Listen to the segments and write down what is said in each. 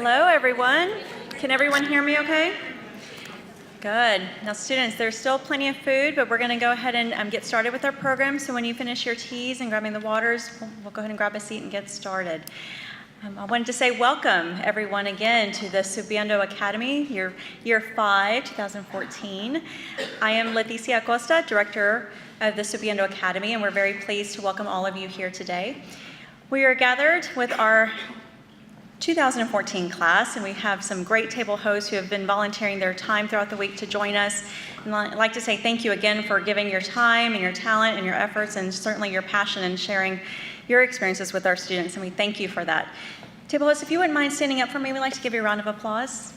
Hello, everyone. Can everyone hear me okay? Good. Now, students, there's still plenty of food, but we're going to go ahead and get started with our program. So when you finish your teas and grabbing the waters, we'll go ahead and grab a seat and get started. I wanted to say welcome, everyone, again to the Subiendo Academy, year 5, 2014. I am Leticia Acosta, Director of the Subiendo Academy, and we're very pleased to welcome all of you here today. We are gathered with our 2014 class, and we have some great table hosts who have been volunteering their time throughout the week to join us. And I'd like to say thank you again for giving your time and your talent and your efforts and certainly your passion in sharing your experiences with our students, and we thank you for that. Table hosts, if you wouldn't mind standing up for me, we'd like to give you a round of applause.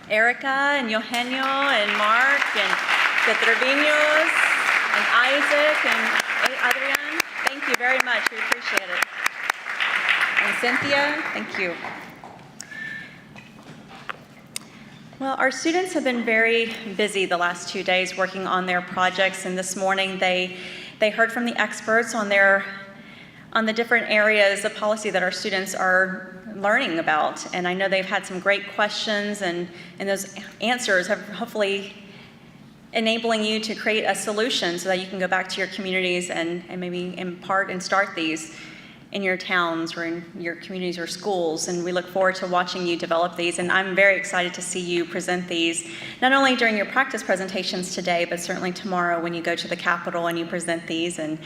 Erica and Eugenio and Mark and the Treviños and Isaac and Adrian, thank you very much, we appreciate it. And Cynthia, thank you. Well, our students have been very busy the last 2 days working on their projects, and this morning they heard from the experts on the different areas of policy that our students are learning about. And I know they've had some great questions, and those answers have hopefully enabling you to create a solution so that you can go back to your communities and maybe impart and start these in your towns or in your communities or schools, and we look forward to watching you develop these. And I'm very excited to see you present these, not only during your practice presentations today, but certainly tomorrow when you go to the Capitol and you present these. And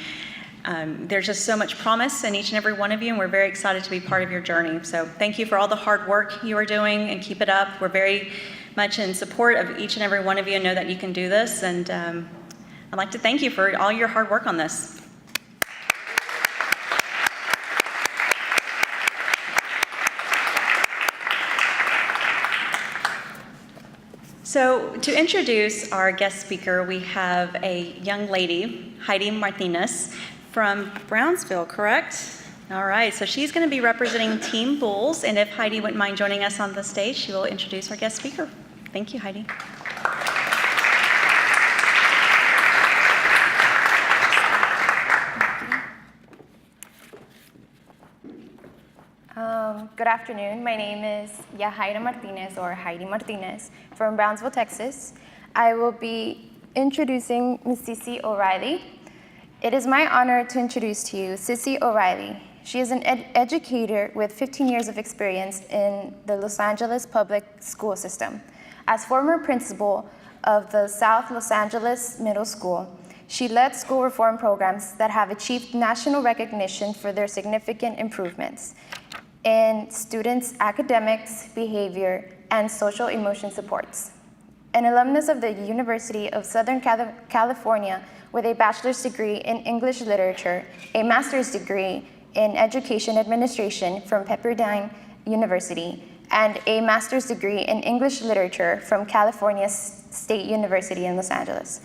there's just so much promise in each and every one of you, and we're very excited to be part of your journey. So thank you for all the hard work you are doing, and keep it up. We're very much in support of each and every one of you and know that you can do this. And I'd like to thank you for all your hard work on this. So to introduce our guest speaker, we have a young lady, Heidi Martinez, from Brownsville, correct? All right, so she's going to be representing Team Bulls, and if Heidi wouldn't mind joining us on the stage, she will introduce our guest speaker. Thank you, Heidi. Good afternoon. My name is Yahaira Martinez, or Heidi Martinez, from Brownsville, Texas. I will be introducing Ms. Sissi O'Reilly. It is my honor to introduce to you Sissi O'Reilly. She is an educator with 15 years of experience in the Los Angeles public school system. As former principal of the South Los Angeles Middle School, she led school reform programs that have achieved national recognition for their significant improvements in students' academics, behavior, and social emotion supports. An alumnus of the University of Southern California with a bachelor's degree in English literature, a master's degree in education administration from Pepperdine University, and a master's degree in English literature from California State University in Los Angeles.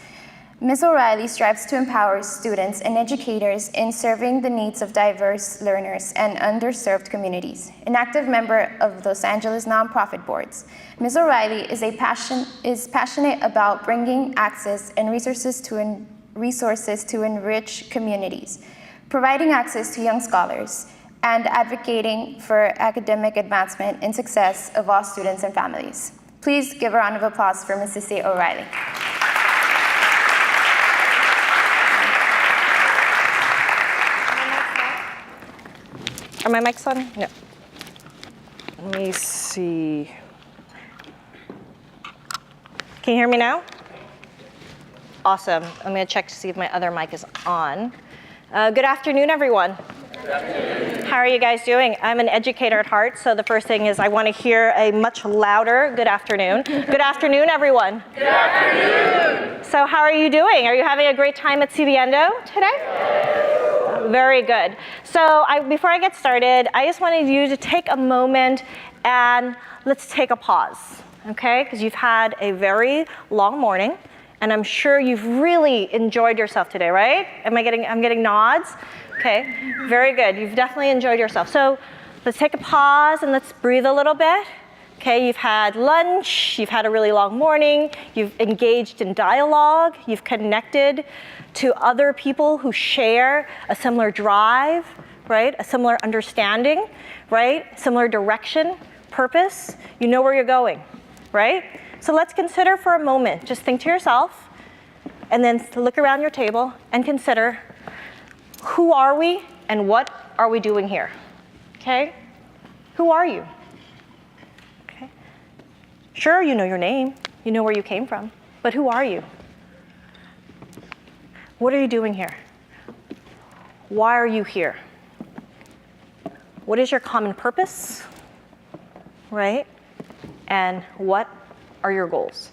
Ms. O'Reilly strives to empower students and educators in serving the needs of diverse learners and underserved communities. An active member of Los Angeles nonprofit boards, Ms. O'Reilly is passionate about bringing access and resources to enrich communities, providing access to young scholars, and advocating for academic advancement and success of all students and families. Please give a round of applause for Ms. Sissi O'Reilly. Are my mics on? No. Let me see. Can you hear me now? Awesome. I'm going to check to see if my other mic is on. Good afternoon, everyone. Good afternoon. How are you guys doing? I'm an educator at heart, so the first thing is I want to hear a much louder good afternoon. Good afternoon, everyone. Good afternoon. So how are you doing? Are you having a great time at Subiendo today? Very good. So before I get started, I just wanted you to take a moment and let's take a pause, okay? Because you've had a very long morning, and I'm sure you've really enjoyed yourself today, right? I'm getting nods? Okay, very good. You've definitely enjoyed yourself. So let's take a pause and let's breathe a little bit. Okay, you've had lunch, you've had a really long morning, you've engaged in dialogue, you've connected to other people who share a similar drive right? A similar understanding, right? Similar direction, purpose. You know where you're going, right? So let's consider for a moment, just think to yourself, and then look around your table and consider, who are we and what are we doing here, okay? Who are you? Okay. Sure, you know your name, you know where you came from, but who are you? What are you doing here? Why are you here? What is your common purpose, right? And what are your goals?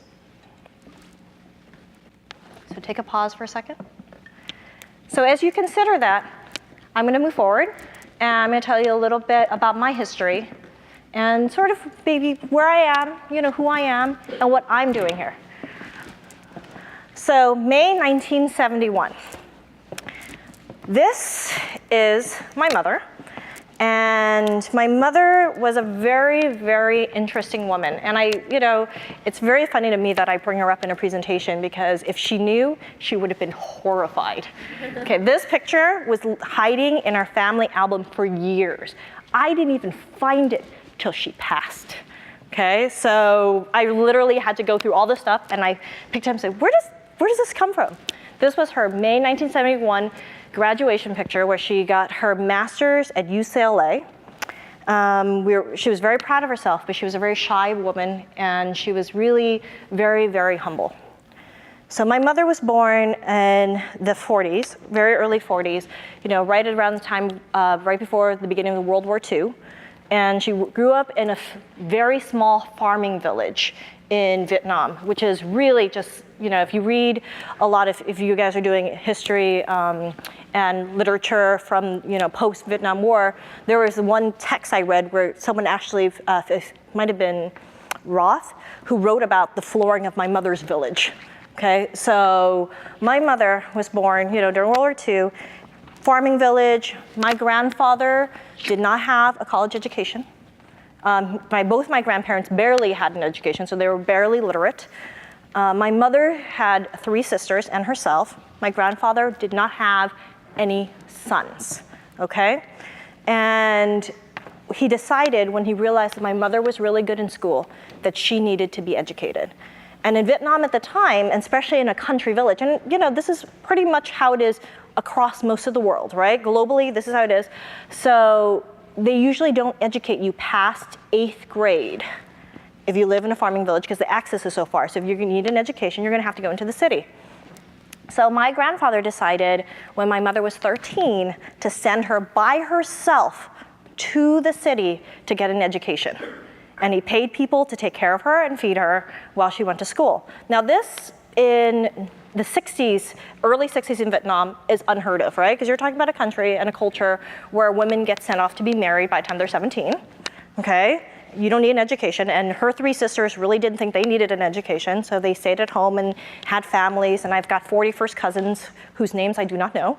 So take a pause for a second. So as you consider that, I'm going to move forward, and I'm going to tell you a little bit about my history and sort of maybe where I am, who I am, and what I'm doing here. So May 1971. This is my mother. And my mother was a very, very interesting woman. And it's very funny to me that I bring her up in a presentation, because if she knew, she would have been horrified. Okay, this picture was hiding in our family album for years. I didn't even find it till she passed. Okay, so I literally had to go through all this stuff, and I picked it up and said, where does this come from? This was her May 1971 graduation picture, where she got her master's at UCLA. She was very proud of herself, but she was a very shy woman, and she was really very, very humble. So my mother was born in the 40s, very early 40s, right around the time, right before the beginning of World War II. And she grew up in a very small farming village in Vietnam, which is really just, if you read a lot of, if you guys are doing history and literature from, post-Vietnam War, there was one text I read where someone actually, it might have been Roth, who wrote about the flooring of my mother's village. Okay, so my mother was born, during World War II, farming village. My grandfather did not have a college education. Both my grandparents barely had an education, so they were barely literate. My mother had 3 sisters and herself. My grandfather did not have any sons, okay? And he decided, when he realized that my mother was really good in school, that she needed to be educated. And in Vietnam at the time, and especially in a country village, and this is pretty much how it is across most of the world, right? Globally, this is how it is. So they usually don't educate you past 8th grade if you live in a farming village, because the access is so far. So if you need an education, you're gonna have to go into the city. So my grandfather decided, when my mother was 13, to send her by herself to the city to get an education. And he paid people to take care of her and feed her while she went to school. Now this, in the 60s, early 60s in Vietnam, is unheard of, right? Because you're talking about a country and a culture where women get sent off to be married by the time they're 17, okay? You don't need an education, and her 3 sisters really didn't think they needed an education, so they stayed at home and had families, and I've got 40 first cousins whose names I do not know.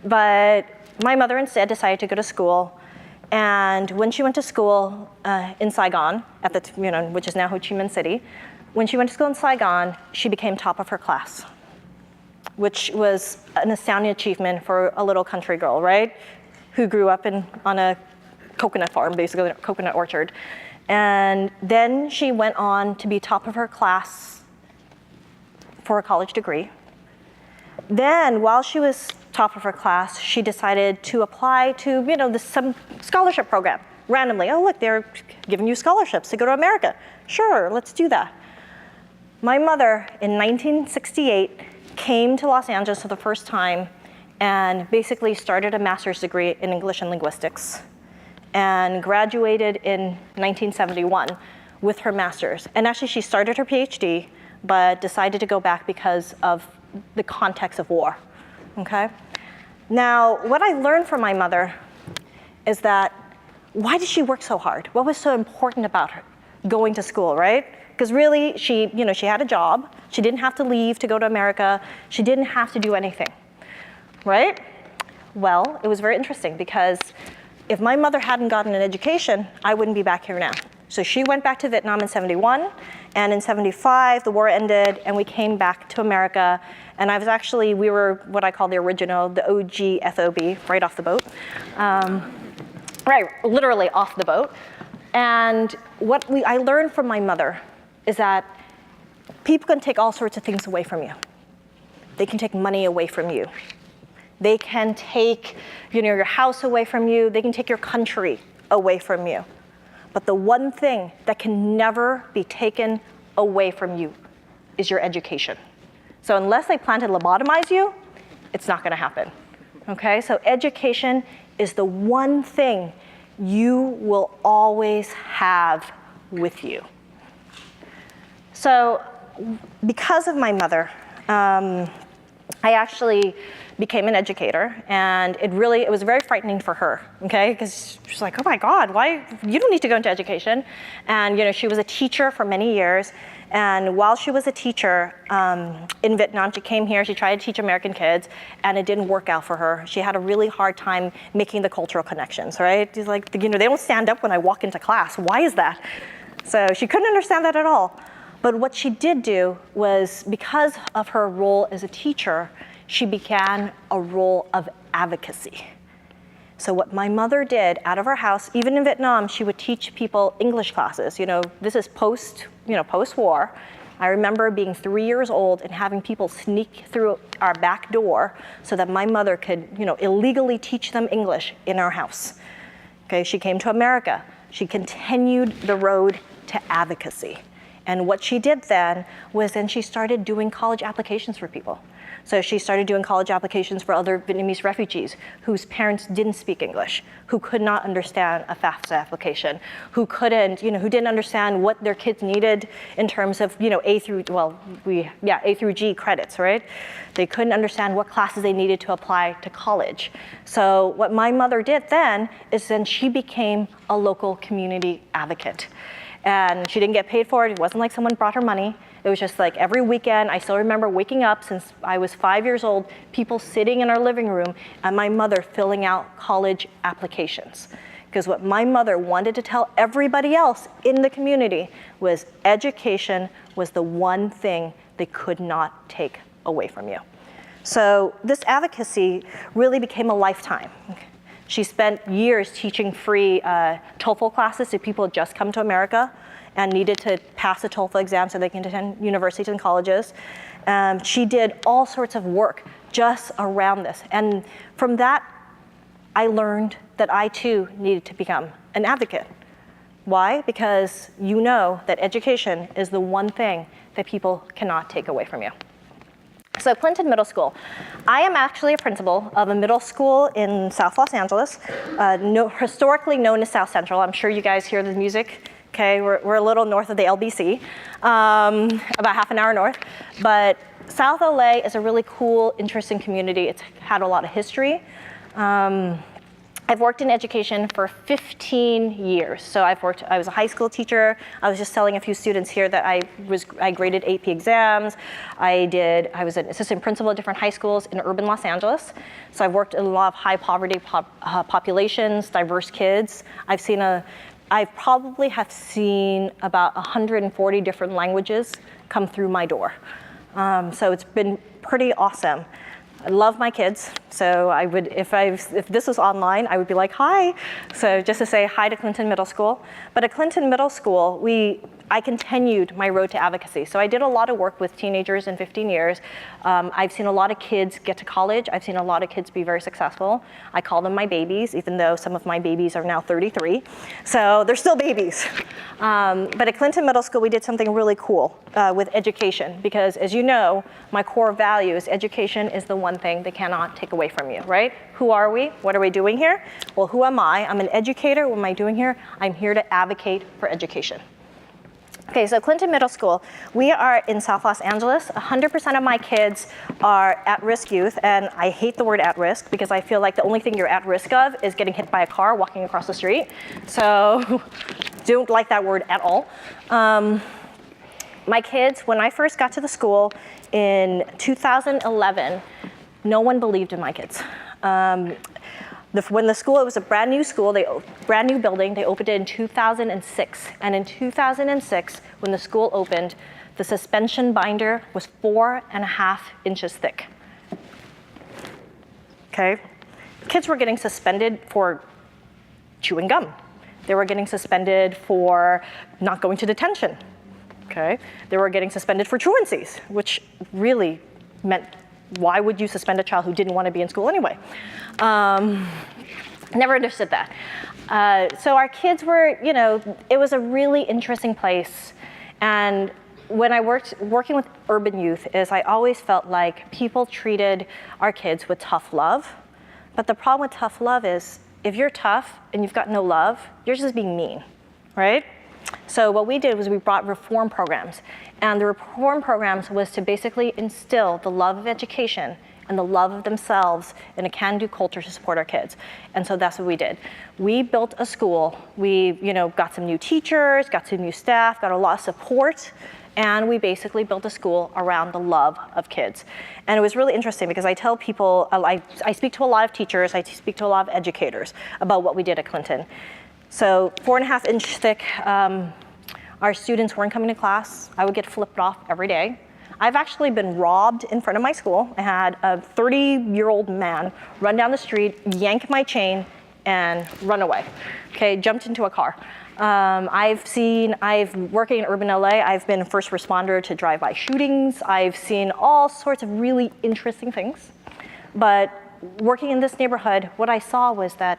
But my mother instead decided to go to school, and when she went to school in Saigon, which is now Ho Chi Minh City, when she went to school in Saigon, she became top of her class, which was an astounding achievement for a little country girl, right? Who grew up on a coconut farm, basically a coconut orchard. And then she went on to be top of her class for a college degree. Then, while she was top of her class, she decided to apply to, some scholarship program, randomly. Oh, look, they're giving you scholarships to go to America. Sure, let's do that. My mother, in 1968, came to Los Angeles for the first time and basically started a master's degree in English and linguistics, and graduated in 1971 with her master's. And actually, she started her PhD, but decided to go back because of the context of war, okay? Now, what I learned from my mother is that, why did she work so hard? What was so important about her going to school, right? Because really, she had a job. She didn't have to leave to go to America. She didn't have to do anything, right? Well, it was very interesting, because if my mother hadn't gotten an education, I wouldn't be back here now. So she went back to Vietnam in 71, and in 75, the war ended, and we came back to America, And we were what I call the original, the OG FOB, right off the boat. Right, literally off the boat. And what I learned from my mother is that people can take all sorts of things away from you. They can take money away from you. They can take your house away from you. They can take your country away from you. But the one thing that can never be taken away from you is your education. So unless they plan to lobotomize you, it's not gonna happen, okay? So education is the one thing you will always have with you. So because of my mother, I actually became an educator, and it was very frightening for her, okay? Because she's like, oh my God, why, you don't need to go into education. And she was a teacher for many years, and while she was a teacher in Vietnam, she came here, she tried to teach American kids, and it didn't work out for her. She had a really hard time making the cultural connections, right? She's like, they don't stand up when I walk into class. Why is that? So she couldn't understand that at all. But what she did do was, because of her role as a teacher, she began a role of advocacy. So what my mother did out of her house, even in Vietnam, she would teach people English classes. This is post-war. I remember being 3 years old and having people sneak through our back door so that my mother could, illegally teach them English in our house. Okay, she came to America. She continued the road to advocacy. And what she did then was she started doing college applications for people. So she started doing college applications for other Vietnamese refugees whose parents didn't speak English, who could not understand a FAFSA application, who didn't understand what their kids needed in terms of, A through G credits, right? They couldn't understand what classes they needed to apply to college. So what my mother did then is she became a local community advocate. And she didn't get paid for it. It wasn't like someone brought her money. It was just like every weekend, I still remember waking up since I was 5 years old, people sitting in our living room and my mother filling out college applications. Because what my mother wanted to tell everybody else in the community was education was the one thing they could not take away from you. So this advocacy really became a lifetime. She spent years teaching free TOEFL classes to people who just come to America and needed to pass the TOEFL exam so they can attend universities and colleges. She did all sorts of work just around this. And from that, I learned that I too needed to become an advocate. Why? Because that education is the one thing that people cannot take away from you. So Clinton Middle School. I am actually a principal of a middle school in South Los Angeles, historically known as South Central. I'm sure you guys hear the music. Okay, we're a little north of the LBC, about half an hour north. But South LA is a really cool, interesting community. It's had a lot of history. I've worked in education for 15 years. So I was a high school teacher. I was just telling a few students here that I graded AP exams. I was an assistant principal at different high schools in urban Los Angeles. So I've worked in a lot of high poverty populations, diverse kids. I probably have seen about 140 different languages come through my door. So it's been pretty awesome. I love my kids, so I would, if this was online, I would be like, hi. So just to say hi to Clinton Middle School. But at Clinton Middle School, I continued my road to advocacy. So I did a lot of work with teenagers in 15 years. I've seen a lot of kids get to college. I've seen a lot of kids be very successful. I call them my babies, even though some of my babies are now 33. So they're still babies. But at Clinton Middle School, we did something really cool with education, because as you know, my core value is education is the one thing they cannot take away from you, right? Who are we? What are we doing here? Well, who am I? I'm an educator. What am I doing here? I'm here to advocate for education. Okay, so Clinton Middle School, we are in South Los Angeles. 100% of my kids are at-risk youth, and I hate the word at-risk because I feel like the only thing you're at risk of is getting hit by a car walking across the street. So don't like that word at all. My kids, when I first got to the school in 2011, no one believed in my kids. When the school, it was a brand new school, brand new building, they opened it in 2006. And in 2006, when the school opened, the suspension binder was 4.5 inches thick. Okay? Kids were getting suspended for chewing gum. They were getting suspended for not going to detention. Okay? They were getting suspended for truancies, which really meant, why would you suspend a child who didn't want to be in school anyway? Never understood that. So our kids were, it was a really interesting place. And when I working with urban youth is I always felt like people treated our kids with tough love. But the problem with tough love is if you're tough and you've got no love, you're just being mean, right? So what we did was we brought reform programs. And the reform programs was to basically instill the love of education and the love of themselves in a can-do culture to support our kids. And so that's what we did. We built a school. We got some new teachers, got some new staff, got a lot of support, and we basically built a school around the love of kids. And it was really interesting because I tell people, I speak to a lot of teachers, I speak to a lot of educators about what we did at Clinton. So 4.5 inch thick, our students weren't coming to class. I would get flipped off every day. I've actually been robbed in front of my school. I had a 30-year-old man run down the street, yank my chain, and run away. Okay, jumped into a car. Working in urban LA, I've been a first responder to drive-by shootings. I've seen all sorts of really interesting things. But working in this neighborhood, what I saw was that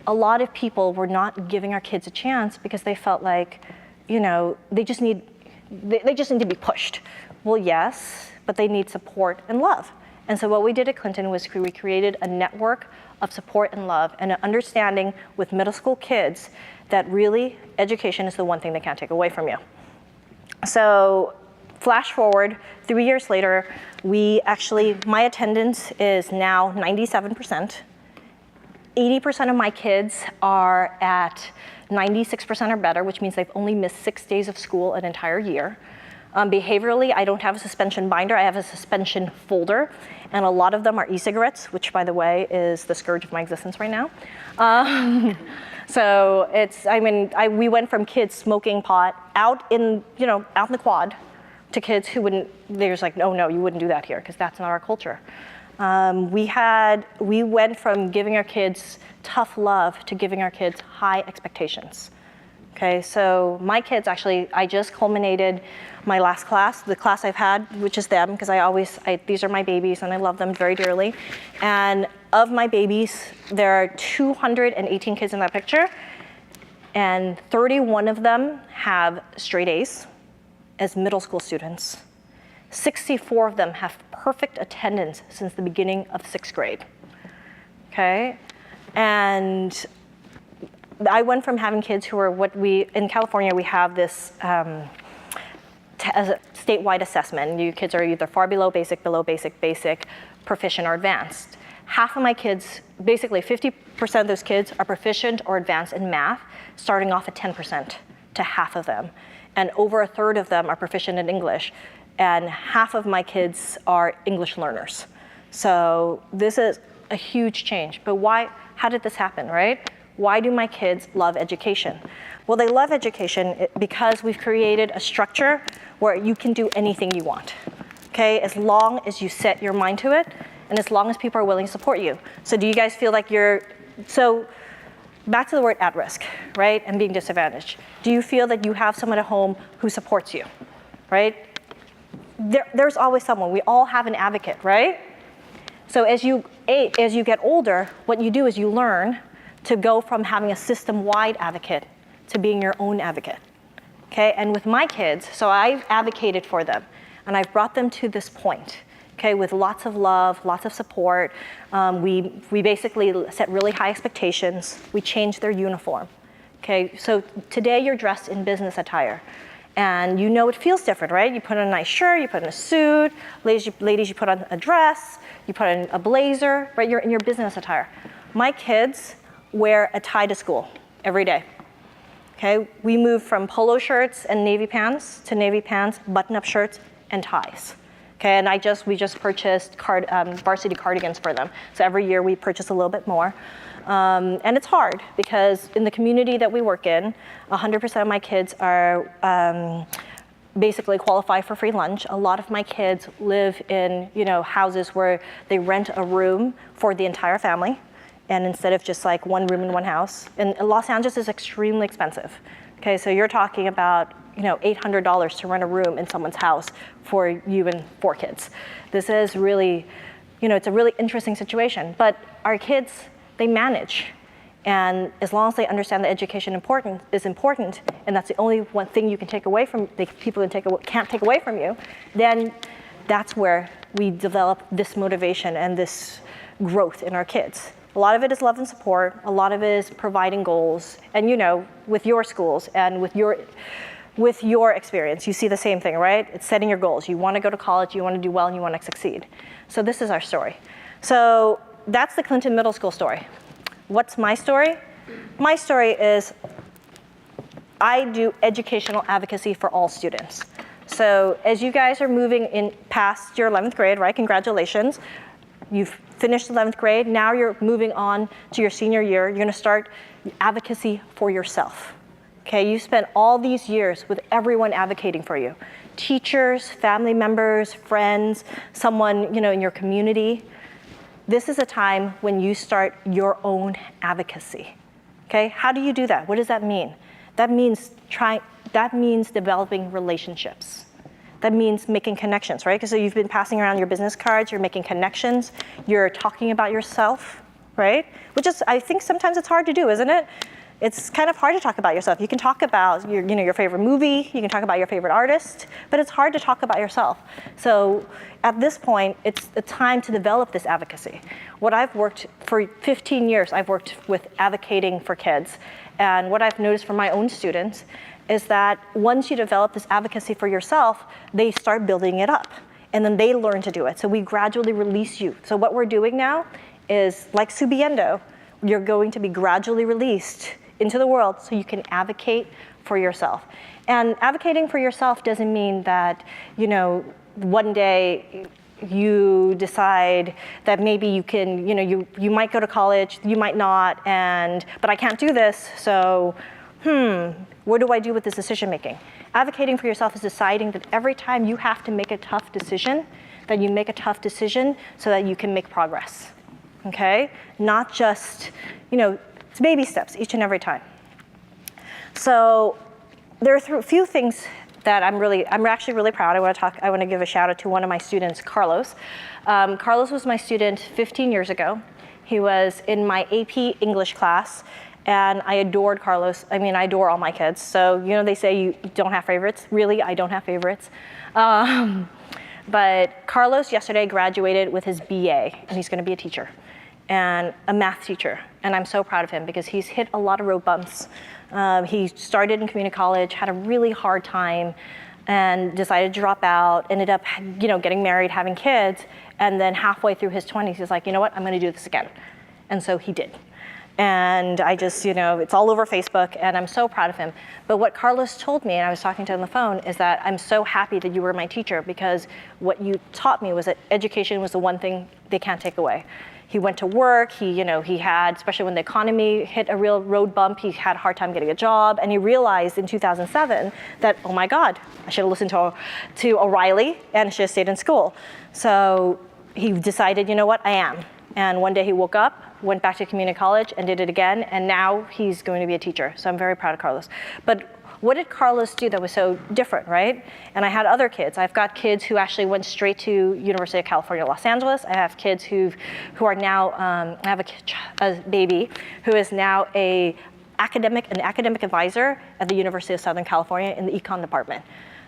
a lot of people were not giving our kids a chance because they felt like, they just need to be pushed. Well, yes, but they need support and love. And so what we did at Clinton was we created a network of support and love and an understanding with middle school kids that really education is the one thing they can't take away from you. So flash forward, 3 years later, my attendance is now 97%. 80% of my kids are at 96% or better, which means they've only missed 6 days of school an entire year. Behaviorally, I don't have a suspension binder, I have a suspension folder, and a lot of them are e-cigarettes, which by the way is the scourge of my existence right now. So we went from kids smoking pot out in the quad to kids who they're just like, no, you wouldn't do that here, because that's not our culture. We went from giving our kids tough love to giving our kids high expectations. Okay, so my kids actually, I just culminated my last class, the class I've had, which is them, because these are my babies and I love them very dearly. And of my babies, there are 218 kids in that picture, and 31 of them have straight A's as middle school students. 64 of them have perfect attendance since the beginning of 6th grade. Okay, and I went from having kids who are in California, we have this statewide assessment. You kids are either far below basic, proficient, or advanced. Half of my kids, basically 50% of those kids are proficient or advanced in math, starting off at 10% to half of them. And over a third of them are proficient in English. And half of my kids are English learners. So this is a huge change. But how did this happen, right? Why do my kids love education? Well, they love education because we've created a structure where you can do anything you want, okay? As long as you set your mind to it, and as long as people are willing to support you. So do you guys feel like back to the word at risk, right? And being disadvantaged. Do you feel that you have someone at home who supports you, right? There's always someone. We all have an advocate, right? So as you get older, what you do is you learn to go from having a system-wide advocate to being your own advocate, okay? And with my kids, so I've advocated for them, and I've brought them to this point, okay, with lots of love, lots of support. We basically set really high expectations. We changed their uniform, okay? So today you're dressed in business attire, and it feels different, right? You put on a nice shirt, you put on a suit, ladies, you put on a dress, you put on a blazer, right? You're in your business attire. My kids wear a tie to school every day. Okay, we moved from polo shirts and navy pants to navy pants, button-up shirts, and ties. Okay, and we just purchased varsity cardigans for them. So every year we purchase a little bit more. And it's hard because in the community that we work in, 100% of my kids are basically qualify for free lunch. A lot of my kids live in houses where they rent a room for the entire family, and instead of just like one room in one house. And Los Angeles is extremely expensive. Okay, so you're talking about $800 to rent a room in someone's house for you and 4 kids. This is really, it's a really interesting situation. But our kids, they manage. And as long as they understand that education is important, and that's the only one thing you can take away from, people can't take away from you, then that's where we develop this motivation and this growth in our kids. A lot of it is love and support. A lot of it is providing goals. And with your schools and with your experience, you see the same thing, right? It's setting your goals. You want to go to college, you want to do well, and you want to succeed. So this is our story. So that's the Clinton Middle School story. What's my story? My story is I do educational advocacy for all students. So as you guys are moving in past your 11th grade, right? Congratulations. You've finished 11th grade. Now you're moving on to your senior year. You're going to start advocacy for yourself. Okay, you spent all these years with everyone advocating for you. Teachers, family members, friends, someone in your community. This is a time when you start your own advocacy. Okay, how do you do that? What does that mean? That means developing relationships. That means making connections, right? Because so you've been passing around your business cards, you're making connections, you're talking about yourself, right? Which is, I think sometimes it's hard to do, isn't it? It's kind of hard to talk about yourself. You can talk about your favorite movie, you can talk about your favorite artist, but it's hard to talk about yourself. So at this point, it's the time to develop this advocacy. What I've worked for 15 years, I've worked with advocating for kids. And what I've noticed from my own students is that once you develop this advocacy for yourself, they start building it up. And then they learn to do it. So we gradually release you. So what we're doing now is like Subiendo, you're going to be gradually released into the world so you can advocate for yourself. And advocating for yourself doesn't mean that, one day you decide that maybe you can, you might go to college, you might not, but I can't do this, so, what do I do with this decision making? Advocating for yourself is deciding that every time you have to make a tough decision, that you make a tough decision so that you can make progress, okay? Not just, it's baby steps each and every time. So there are a few things that I'm actually really proud. I want to give a shout out to one of my students, Carlos. Carlos was my student 15 years ago. He was in my AP English class, and I adored Carlos. I mean, I adore all my kids. So, they say you don't have favorites. Really, I don't have favorites. But Carlos yesterday graduated with his BA, and he's going to be a teacher and a math teacher. And I'm so proud of him because he's hit a lot of road bumps. He started in community college, had a really hard time, and decided to drop out, ended up, getting married, having kids, and then halfway through his 20s, he's like, you know what, I'm gonna do this again. And so he did. And I just, it's all over Facebook, and I'm so proud of him. But what Carlos told me, and I was talking to him on the phone, is that I'm so happy that you were my teacher because what you taught me was that education was the one thing they can't take away. He went to work, he had, especially when the economy hit a real road bump, he had a hard time getting a job, and he realized in 2007 that, oh my God, I should have listened to O'Reilly and I should have stayed in school. So he decided, you know what, I am. And one day he woke up, went back to community college and did it again, and now he's going to be a teacher. So I'm very proud of Carlos. But what did Carlos do that was so different, right? And I had other kids. I've got kids who actually went straight to University of California, Los Angeles. I have kids who are now, I have a baby who is now an academic advisor at the University of Southern California in the econ department.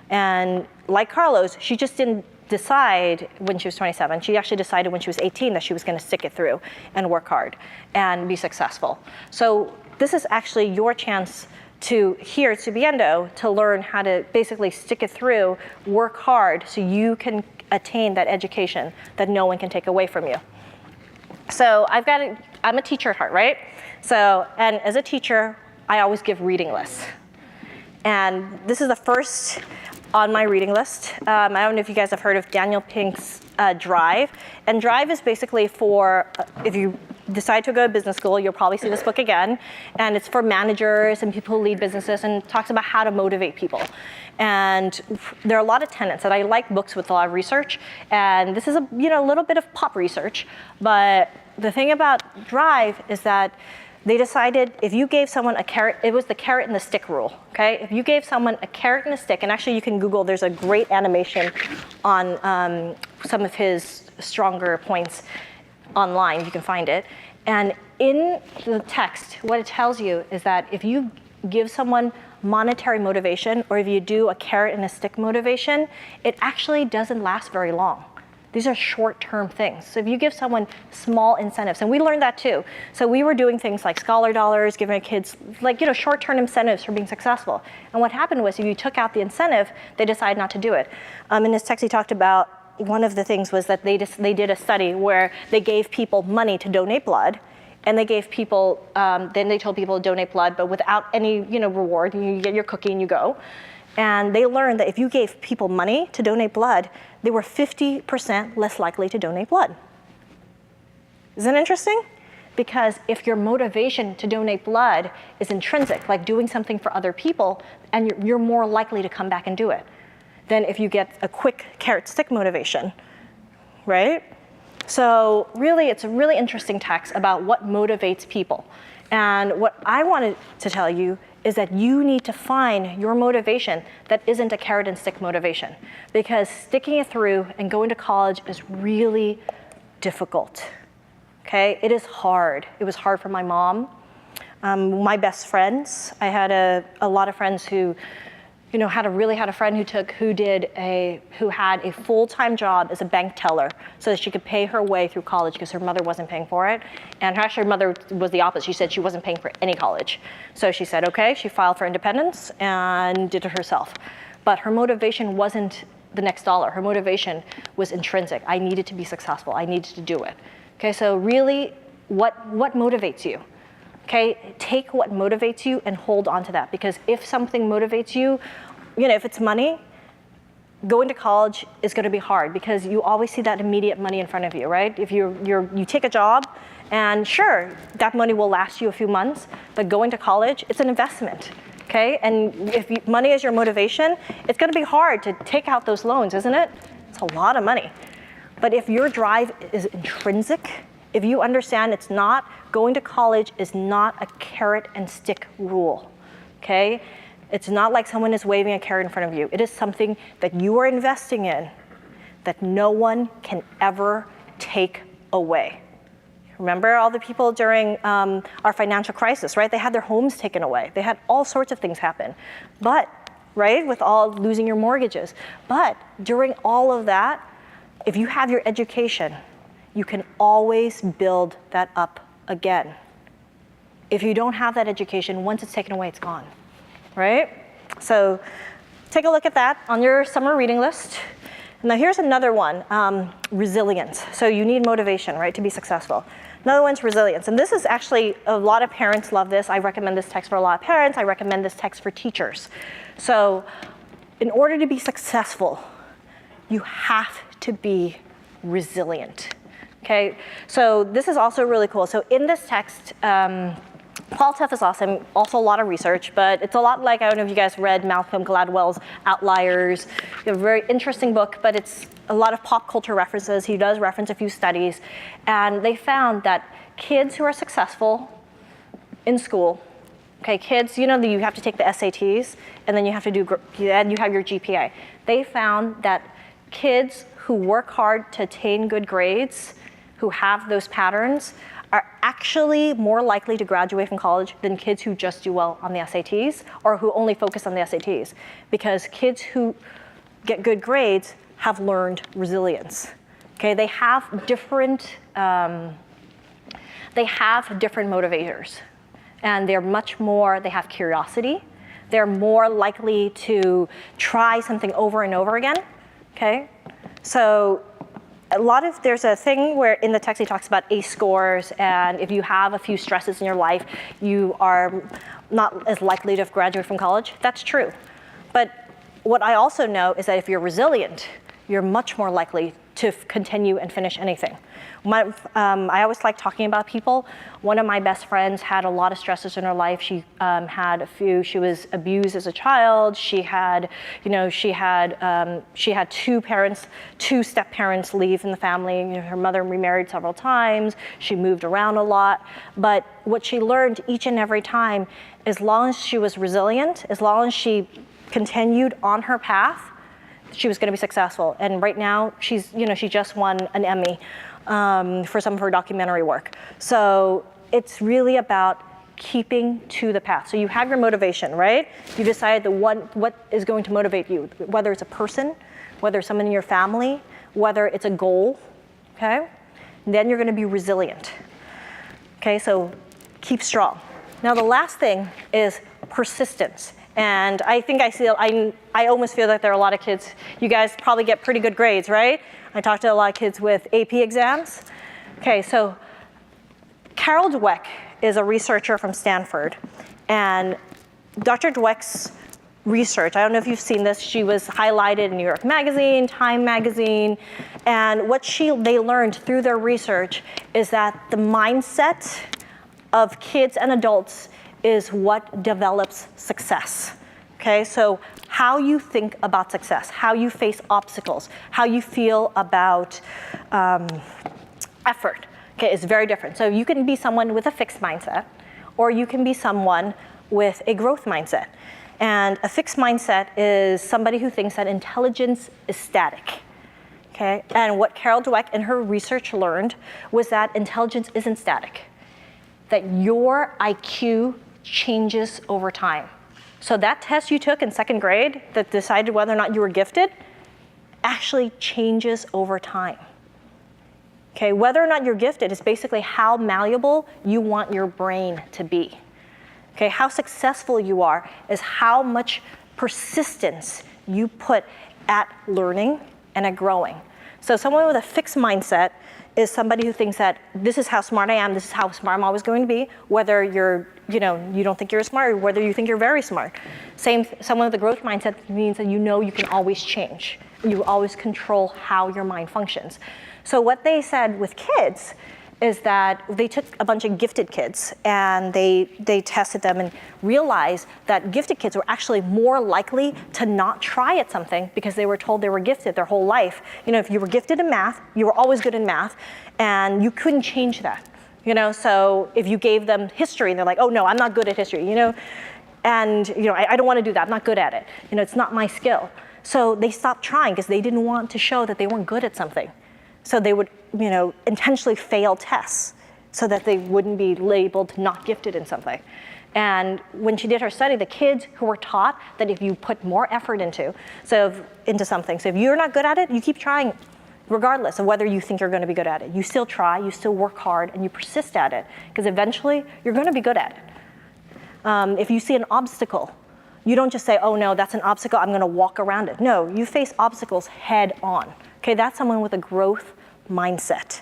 And like Carlos, she just didn't decide when she was 27. She actually decided when she was 18 that she was going to stick it through and work hard and be successful. So this is actually your chance to here at Subiendo to learn how to basically stick it through, work hard so you can attain that education that no one can take away from you. So I'm a teacher at heart, right? So, and as a teacher, I always give reading lists. And this is the first on my reading list. I don't know if you guys have heard of Daniel Pink's Drive. And Drive is basically for, if you decide to go to business school, you'll probably see this book again. And it's for managers and people who lead businesses, and it talks about how to motivate people. And there are a lot of tenets, and I like books with a lot of research. And this is a little bit of pop research. But the thing about Drive is that they decided if you gave someone a carrot, it was the carrot and the stick rule, okay? If you gave someone a carrot and a stick, and actually you can Google, there's a great animation on some of his stronger points online, you can find it. And in the text, what it tells you is that if you give someone monetary motivation, or if you do a carrot and a stick motivation, it actually doesn't last very long. These are short-term things. So if you give someone small incentives, and we learned that too. So we were doing things like scholar dollars, giving kids short-term incentives for being successful. And what happened was if you took out the incentive, they decided not to do it. In his text, he talked about one of the things was that they did a study where they gave people money to donate blood, and they gave people, then they told people to donate blood, but without any reward. You get your cookie and you go. And they learned that if you gave people money to donate blood, they were 50% less likely to donate blood. Isn't that interesting? Because if your motivation to donate blood is intrinsic, like doing something for other people, and you're more likely to come back and do it than if you get a quick carrot stick motivation, right? So really, it's a really interesting text about what motivates people. And what I wanted to tell you is that you need to find your motivation that isn't a carrot and stick motivation, because sticking it through and going to college is really difficult, okay? It is hard. It was hard for my mom. My best friends, I had a lot of friends who had a friend who had a full-time job as a bank teller so that she could pay her way through college because her mother wasn't paying for it. And actually her mother was the opposite. She said she wasn't paying for any college. So she said, okay, she filed for independence and did it herself. But her motivation wasn't the next dollar. Her motivation was intrinsic. I needed to be successful. I needed to do it. Okay, so really, what motivates you? Okay, take what motivates you and hold on to that, because if something motivates you, if it's money, going to college is going to be hard because you always see that immediate money in front of you, right? If you take a job, and sure, that money will last you a few months, but going to college, it's an investment, okay? And if money is your motivation, it's going to be hard to take out those loans, isn't it? It's a lot of money. But if your drive is intrinsic, if you understand going to college is not a carrot and stick rule, okay? It's not like someone is waving a carrot in front of you. It is something that you are investing in that no one can ever take away. Remember all the people during our financial crisis, right? They had their homes taken away. They had all sorts of things happen. But, right, with all losing your mortgages. But during all of that, if you have your education, you can always build that up again. If you don't have that education, once it's taken away, it's gone, right? So take a look at that on your summer reading list. Now here's another one, resilience. So you need motivation, right, to be successful. Another one's resilience. And this is actually, a lot of parents love this. I recommend this text for a lot of parents. I recommend this text for teachers. So in order to be successful, you have to be resilient. Okay, so this is also really cool. So in this text, Paul Tough is awesome, also a lot of research, but it's a lot like, I don't know if you guys read Malcolm Gladwell's Outliers. A very interesting book, but it's a lot of pop culture references. He does reference a few studies, and they found that kids who are successful in school, okay, kids, you have to take the SATs, and then you have to and you have your GPA. They found that kids who work hard to attain good grades, who have those patterns, are actually more likely to graduate from college than kids who just do well on the SATs or who only focus on the SATs. Because kids who get good grades have learned resilience. Okay, they have different motivators. And they have curiosity. They're more likely to try something over and over again, okay? So there's a thing where in the text he talks about ACE scores, and if you have a few stresses in your life, you are not as likely to graduate from college. That's true. But what I also know is that if you're resilient, you're much more likely to continue and finish anything. I always like talking about people. One of my best friends had a lot of stresses in her life. She she was abused as a child. She had two step parents leave in the family. Her mother remarried several times. She moved around a lot. But what she learned each and every time, as long as she was resilient, as long as she continued on her path, she was going to be successful. And right now, she just won an Emmy for some of her documentary work. So it's really about keeping to the path. So you have your motivation, right? You decide what is going to motivate you, whether it's a person, whether it's someone in your family, whether it's a goal, okay? And then you're going to be resilient. Okay, so keep strong. Now the last thing is persistence. And I think I almost feel that there are a lot of kids, you guys probably get pretty good grades, right? I talked to a lot of kids with AP exams. Okay, so Carol Dweck is a researcher from Stanford. And Dr. Dweck's research, I don't know if you've seen this, she was highlighted in New York Magazine, Time Magazine. And what they learned through their research is that the mindset of kids and adults is what develops success, okay? So how you think about success, how you face obstacles, how you feel about effort, okay, is very different. So you can be someone with a fixed mindset, or you can be someone with a growth mindset. And a fixed mindset is somebody who thinks that intelligence is static, okay? And what Carol Dweck in her research learned was that intelligence isn't static, that your IQ changes over time. So that test you took in second grade that decided whether or not you were gifted actually changes over time. Okay, whether or not you're gifted is basically how malleable you want your brain to be. Okay, how successful you are is how much persistence you put at learning and at growing. So someone with a fixed mindset is somebody who thinks that this is how smart I am, this is how smart I'm always going to be, whether you don't think you're smart, or whether you think you're very smart. Someone with a growth mindset means that you can always change. You always control how your mind functions. So what they said with kids is that they took a bunch of gifted kids and they tested them and realized that gifted kids were actually more likely to not try at something because they were told they were gifted their whole life. If you were gifted in math, you were always good in math, and you couldn't change that. So if you gave them history and they're like, oh no, I'm not good at history, and I don't want to do that, I'm not good at it. It's not my skill. So they stopped trying because they didn't want to show that they weren't good at something. So they would, intentionally fail tests so that they wouldn't be labeled not gifted in something. And when she did her study, the kids who were taught that if you put more effort into something, so if you're not good at it, you keep trying regardless of whether you think you're going to be good at it. You still try, you still work hard, and you persist at it, because eventually you're going to be good at it. If you see an obstacle, you don't just say, oh no, that's an obstacle, I'm going to walk around it. No, you face obstacles head on. Okay, that's someone with a growth mindset.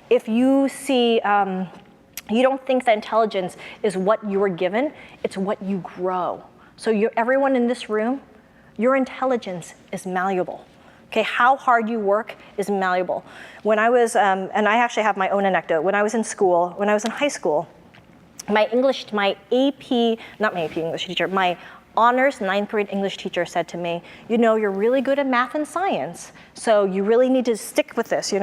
If you see, you don't think that intelligence is what you were given, it's what you grow. So everyone in this room, your intelligence is malleable. Okay, how hard you work is malleable. When I was, and I actually have my own anecdote, when I was in high school, my honors 9th grade English teacher said to me, you're really good at math and science, so you really need to stick with this,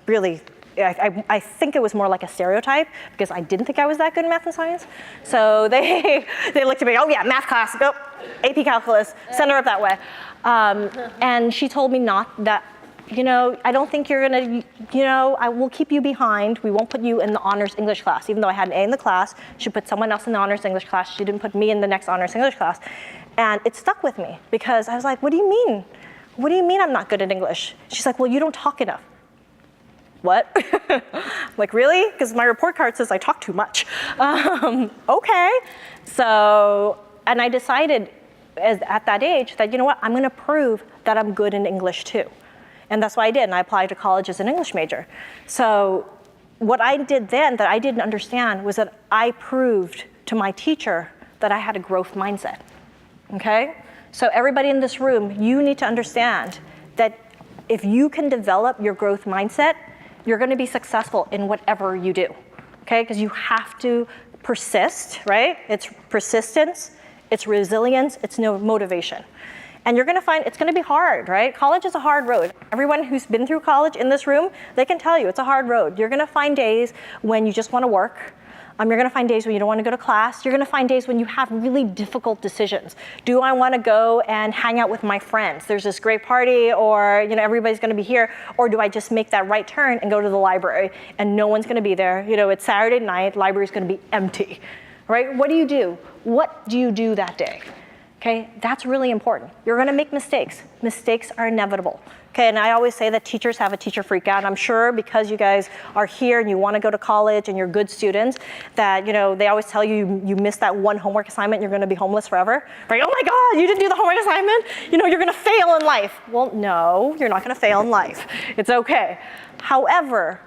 really. I think it was more like a stereotype because I didn't think I was that good at math and science. So they looked at me, oh yeah, math class, go, AP calculus, send her up that way. And she told me not that, I don't think you're gonna, I will keep you behind. We won't put you in the honors English class. Even though I had an A in the class, she put someone else in the honors English class. She didn't put me in the next honors English class. And it stuck with me because I was like, what do you mean? What do you mean I'm not good at English? She's like, well, you don't talk enough. What? Like, really? Because my report card says I talk too much. Okay. So, and I decided at that age that, I'm going to prove that I'm good in English too. And that's what I did, and I applied to college as an English major. So what I did then that I didn't understand was that I proved to my teacher that I had a growth mindset, okay? So everybody in this room, you need to understand that if you can develop your growth mindset, you're gonna be successful in whatever you do, okay? Because you have to persist, right? It's persistence, it's resilience, it's no motivation. And you're gonna find it's gonna be hard, right? College is a hard road. Everyone who's been through college in this room, they can tell you it's a hard road. You're gonna find days when you just wanna work. You're gonna find days when you don't wanna go to class. You're gonna find days when you have really difficult decisions. Do I wanna go and hang out with my friends? There's this great party, or everybody's gonna be here, or do I just make that right turn and go to the library and no one's gonna be there? It's Saturday night, library's gonna be empty, right? What do you do? What do you do that day? Okay, that's really important. You're gonna make mistakes. Mistakes are inevitable. Okay, and I always say that teachers have a teacher freak out. I'm sure because you guys are here and you wanna go to college and you're good students, that they always tell you you missed that one homework assignment, you're gonna be homeless forever. Right? Oh my God, you didn't do the homework assignment? You're gonna fail in life. Well, no, you're not gonna fail in life. It's okay. However,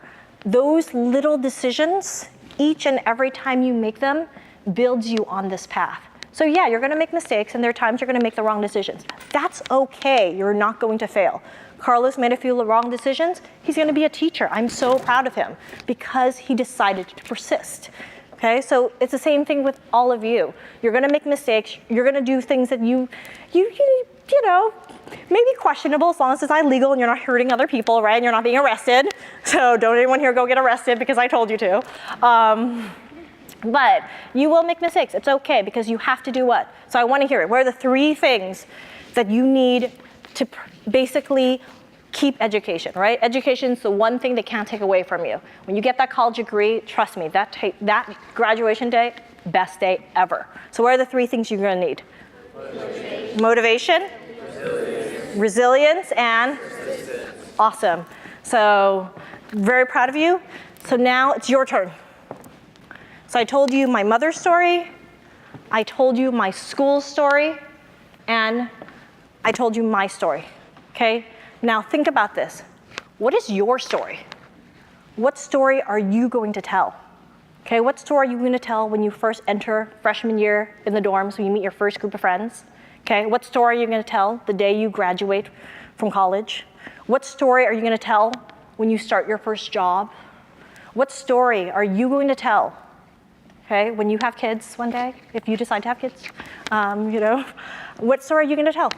those little decisions, each and every time you make them, builds you on this path. So yeah, you're gonna make mistakes, and there are times you're gonna make the wrong decisions. That's okay, you're not going to fail. Carlos made a few wrong decisions. He's gonna be a teacher. I'm so proud of him because he decided to persist. Okay, so it's the same thing with all of you. You're gonna make mistakes. You're gonna do things that you know, maybe questionable as long as it's not illegal and you're not hurting other people, right? And you're not being arrested. So don't anyone here go get arrested because I told you to. But you will make mistakes. It's okay because you have to do what? So I want to hear it. What are the 3 things that you need to basically keep education, right? Education is the one thing they can't take away from you. When you get that college degree, trust me, that graduation day, best day ever. So what are the 3 things you're going to need? Motivation, resilience, and awesome. So very proud of you. So now it's your turn. So I told you my mother's story, I told you my school story, and I told you my story, okay? Now think about this. What is your story? What story are you going to tell? Okay, what story are you going to tell when you first enter freshman year in the dorms, when you meet your first group of friends? Okay, what story are you going to tell the day you graduate from college? What story are you going to tell when you start your first job? What story are you going to tell, okay, when you have kids one day, if you decide to have kids? What story are you going to tell?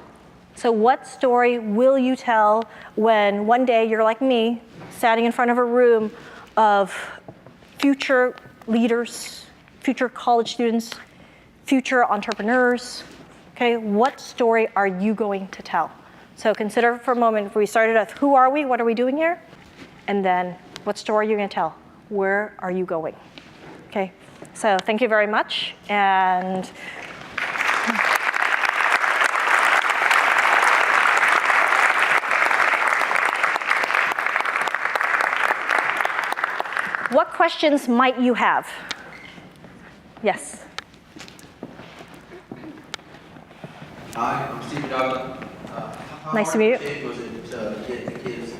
So what story will you tell when one day you're like me, standing in front of a room of future leaders, future college students, future entrepreneurs? Okay, what story are you going to tell? So consider for a moment, if we started with who are we, what are we doing here? And then what story are you going to tell? Where are you going? Okay, so thank you very much. And what questions might you have? Yes. Hi, I'm Steve Douglas. Nice to meet you. How hard was it to get the kids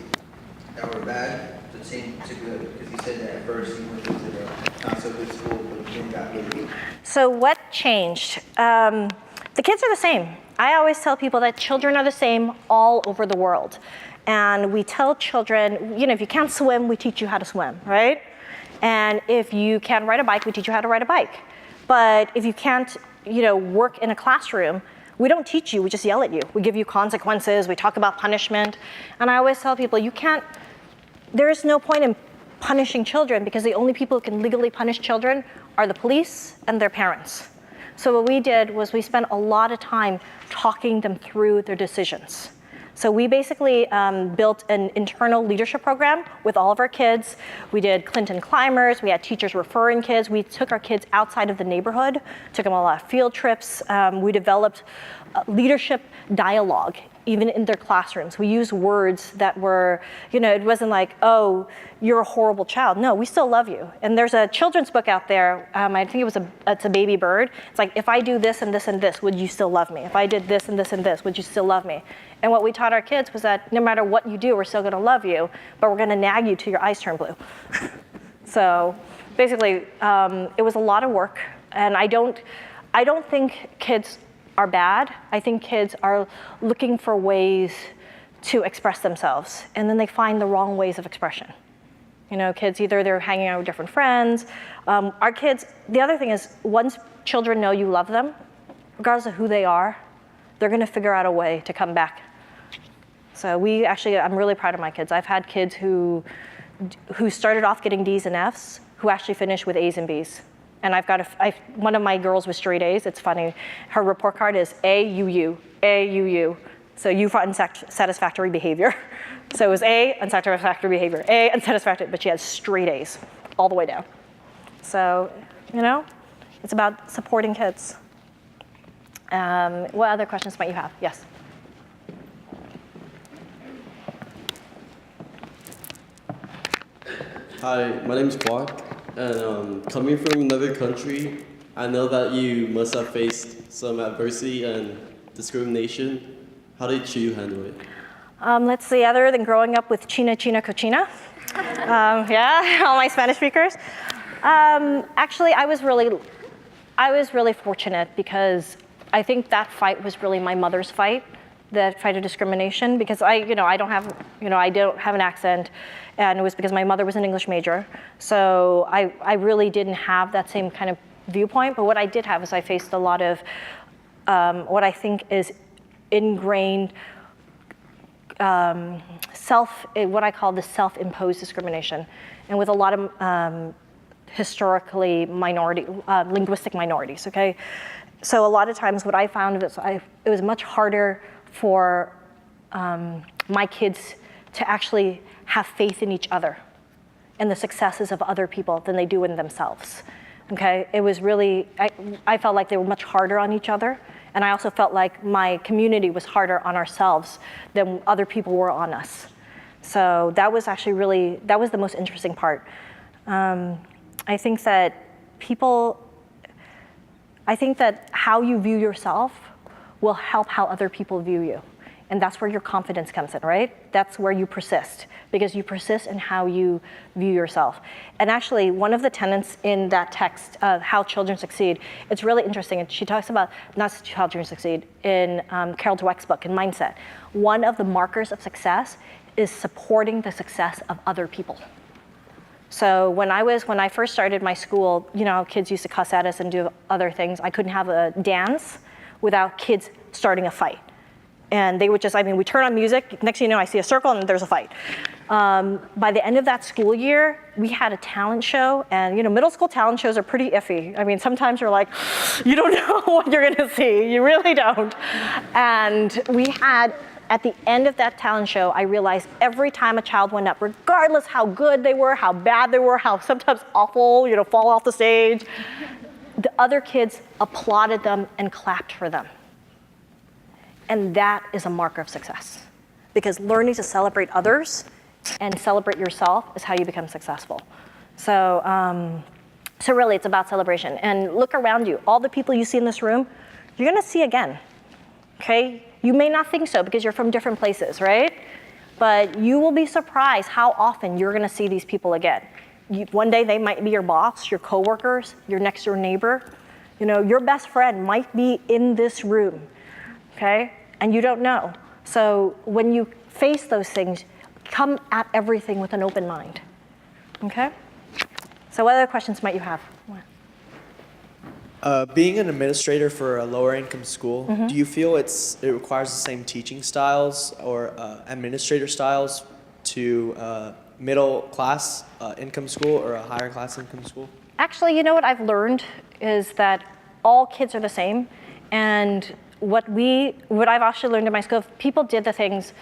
that were bad to good? Because you said that at first you went to the not so good school, but then got good. So what changed? The kids are the same. I always tell people that children are the same all over the world. And we tell children, if you can't swim, we teach you how to swim, right? And if you can't ride a bike, we teach you how to ride a bike. But if you can't, work in a classroom, we don't teach you, we just yell at you. We give you consequences, we talk about punishment. And I always tell people, there is no point in punishing children because the only people who can legally punish children are the police and their parents. So what we did was we spent a lot of time talking them through their decisions. So we basically built an internal leadership program with all of our kids. We did Clinton climbers, we had teachers referring kids. We took our kids outside of the neighborhood, took them on a lot of field trips. We developed leadership dialogue, even in their classrooms. We used words that were, it wasn't like, oh, you're a horrible child. No, we still love you. And there's a children's book out there, I think it's a baby bird. It's like, if I do this and this and this, would you still love me? If I did this and this and this, would you still love me? And what we taught our kids was that no matter what you do, we're still gonna love you, but we're gonna nag you till your eyes turn blue. So basically, it was a lot of work, and I don't think kids are bad. I think kids are looking for ways to express themselves, and then they find the wrong ways of expression. You know, kids, either they're hanging out with different friends. Our kids, the other thing is, once children know you love them, regardless of who they are, they're gonna figure out a way to come back. So I'm really proud of my kids. I've had kids who started off getting D's and F's, who actually finished with A's and B's. And one of my girls with straight A's, it's funny, her report card is A-U-U, A-U-U. So U for unsatisfactory behavior. So it was A, unsatisfactory behavior, A, unsatisfactory, but she had straight A's all the way down. So, you know, it's about supporting kids. What other questions might you have? Yes. Hi, my name is Kwok, and coming from another country, I know that you must have faced some adversity and discrimination. How did you handle it? Let's see, other than growing up with China, China, Cochina. Yeah, all my Spanish speakers. Actually, I was really fortunate because I think that fight was really my mother's fight, the fight of discrimination, because I don't have an accent, and it was because my mother was an English major. So I really didn't have that same kind of viewpoint, but what I did have is I faced a lot of what I think is ingrained what I call the self-imposed discrimination, and with a lot of historically linguistic minorities, okay? So a lot of times what I found is it was much harder for my kids to actually have faith in each other and the successes of other people than they do in themselves, okay? It was really, I felt like they were much harder on each other, and I also felt like my community was harder on ourselves than other people were on us. So that was actually that was the most interesting part. I think that how you view yourself will help how other people view you. And that's where your confidence comes in, right? That's where you persist, because you persist in how you view yourself. And actually, one of the tenets in that text, How Children Succeed, it's really interesting. And she talks about, not how children succeed, in Carol Dweck's book, in Mindset. One of the markers of success is supporting the success of other people. So when I first started my school, you know, kids used to cuss at us and do other things. I couldn't have a dance without kids starting a fight. And they would just, we turn on music, next thing you know, I see a circle and there's a fight. By the end of that school year, we had a talent show, and you know, middle school talent shows are pretty iffy. Sometimes you're like, you don't know what you're gonna see, you really don't. And we had, at the end of that talent show, I realized every time a child went up, regardless how good they were, how bad they were, how sometimes awful, you know, fall off the stage, the other kids applauded them and clapped for them. And that is a marker of success, because learning to celebrate others and celebrate yourself is how you become successful. So really it's about celebration. And look around you, all the people you see in this room, you're gonna see again, okay? You may not think so because you're from different places, right? But you will be surprised how often you're gonna see these people again. One day they might be your boss, your coworkers, your next door neighbor. You know, your best friend might be in this room, okay? And you don't know. So when you face those things, come at everything with an open mind, okay? So what other questions might you have? Being an administrator for a lower income school, do you feel it requires the same teaching styles or administrator styles to middle class income school or a higher class income school? Actually, you know what I've learned is that all kids are the same, and what I've actually learned in my school, if people did the things,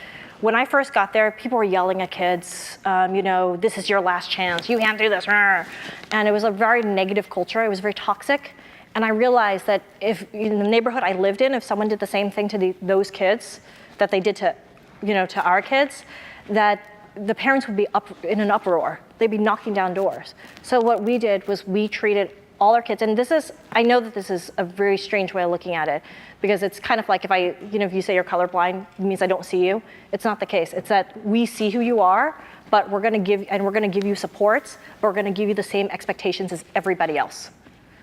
when I first got there, people were yelling at kids, you know, this is your last chance, you can't do this, and it was a very negative culture, it was very toxic, and I realized that if in the neighborhood I lived in, if someone did the same thing to those kids that they did to, you know, to our kids, that the parents would be up in an uproar, they'd be knocking down doors. So what we did was we treated all our kids, and I know that this is a very strange way of looking at it, because it's kind of like if you say you're colorblind, it means I don't see you. It's not the case. It's that we see who you are, but we're gonna give you supports, but we're gonna give you the same expectations as everybody else.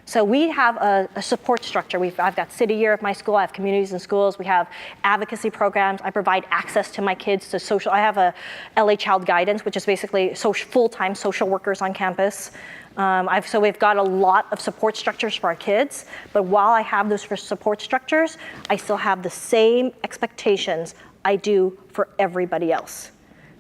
So we have a support structure. I've got City Year at my school. I have communities in schools. We have advocacy programs. I provide access to my kids to social. I have a LA Child Guidance, which is basically full-time social workers on campus. So we've got a lot of support structures for our kids. But while I have those for support structures, I still have the same expectations I do for everybody else.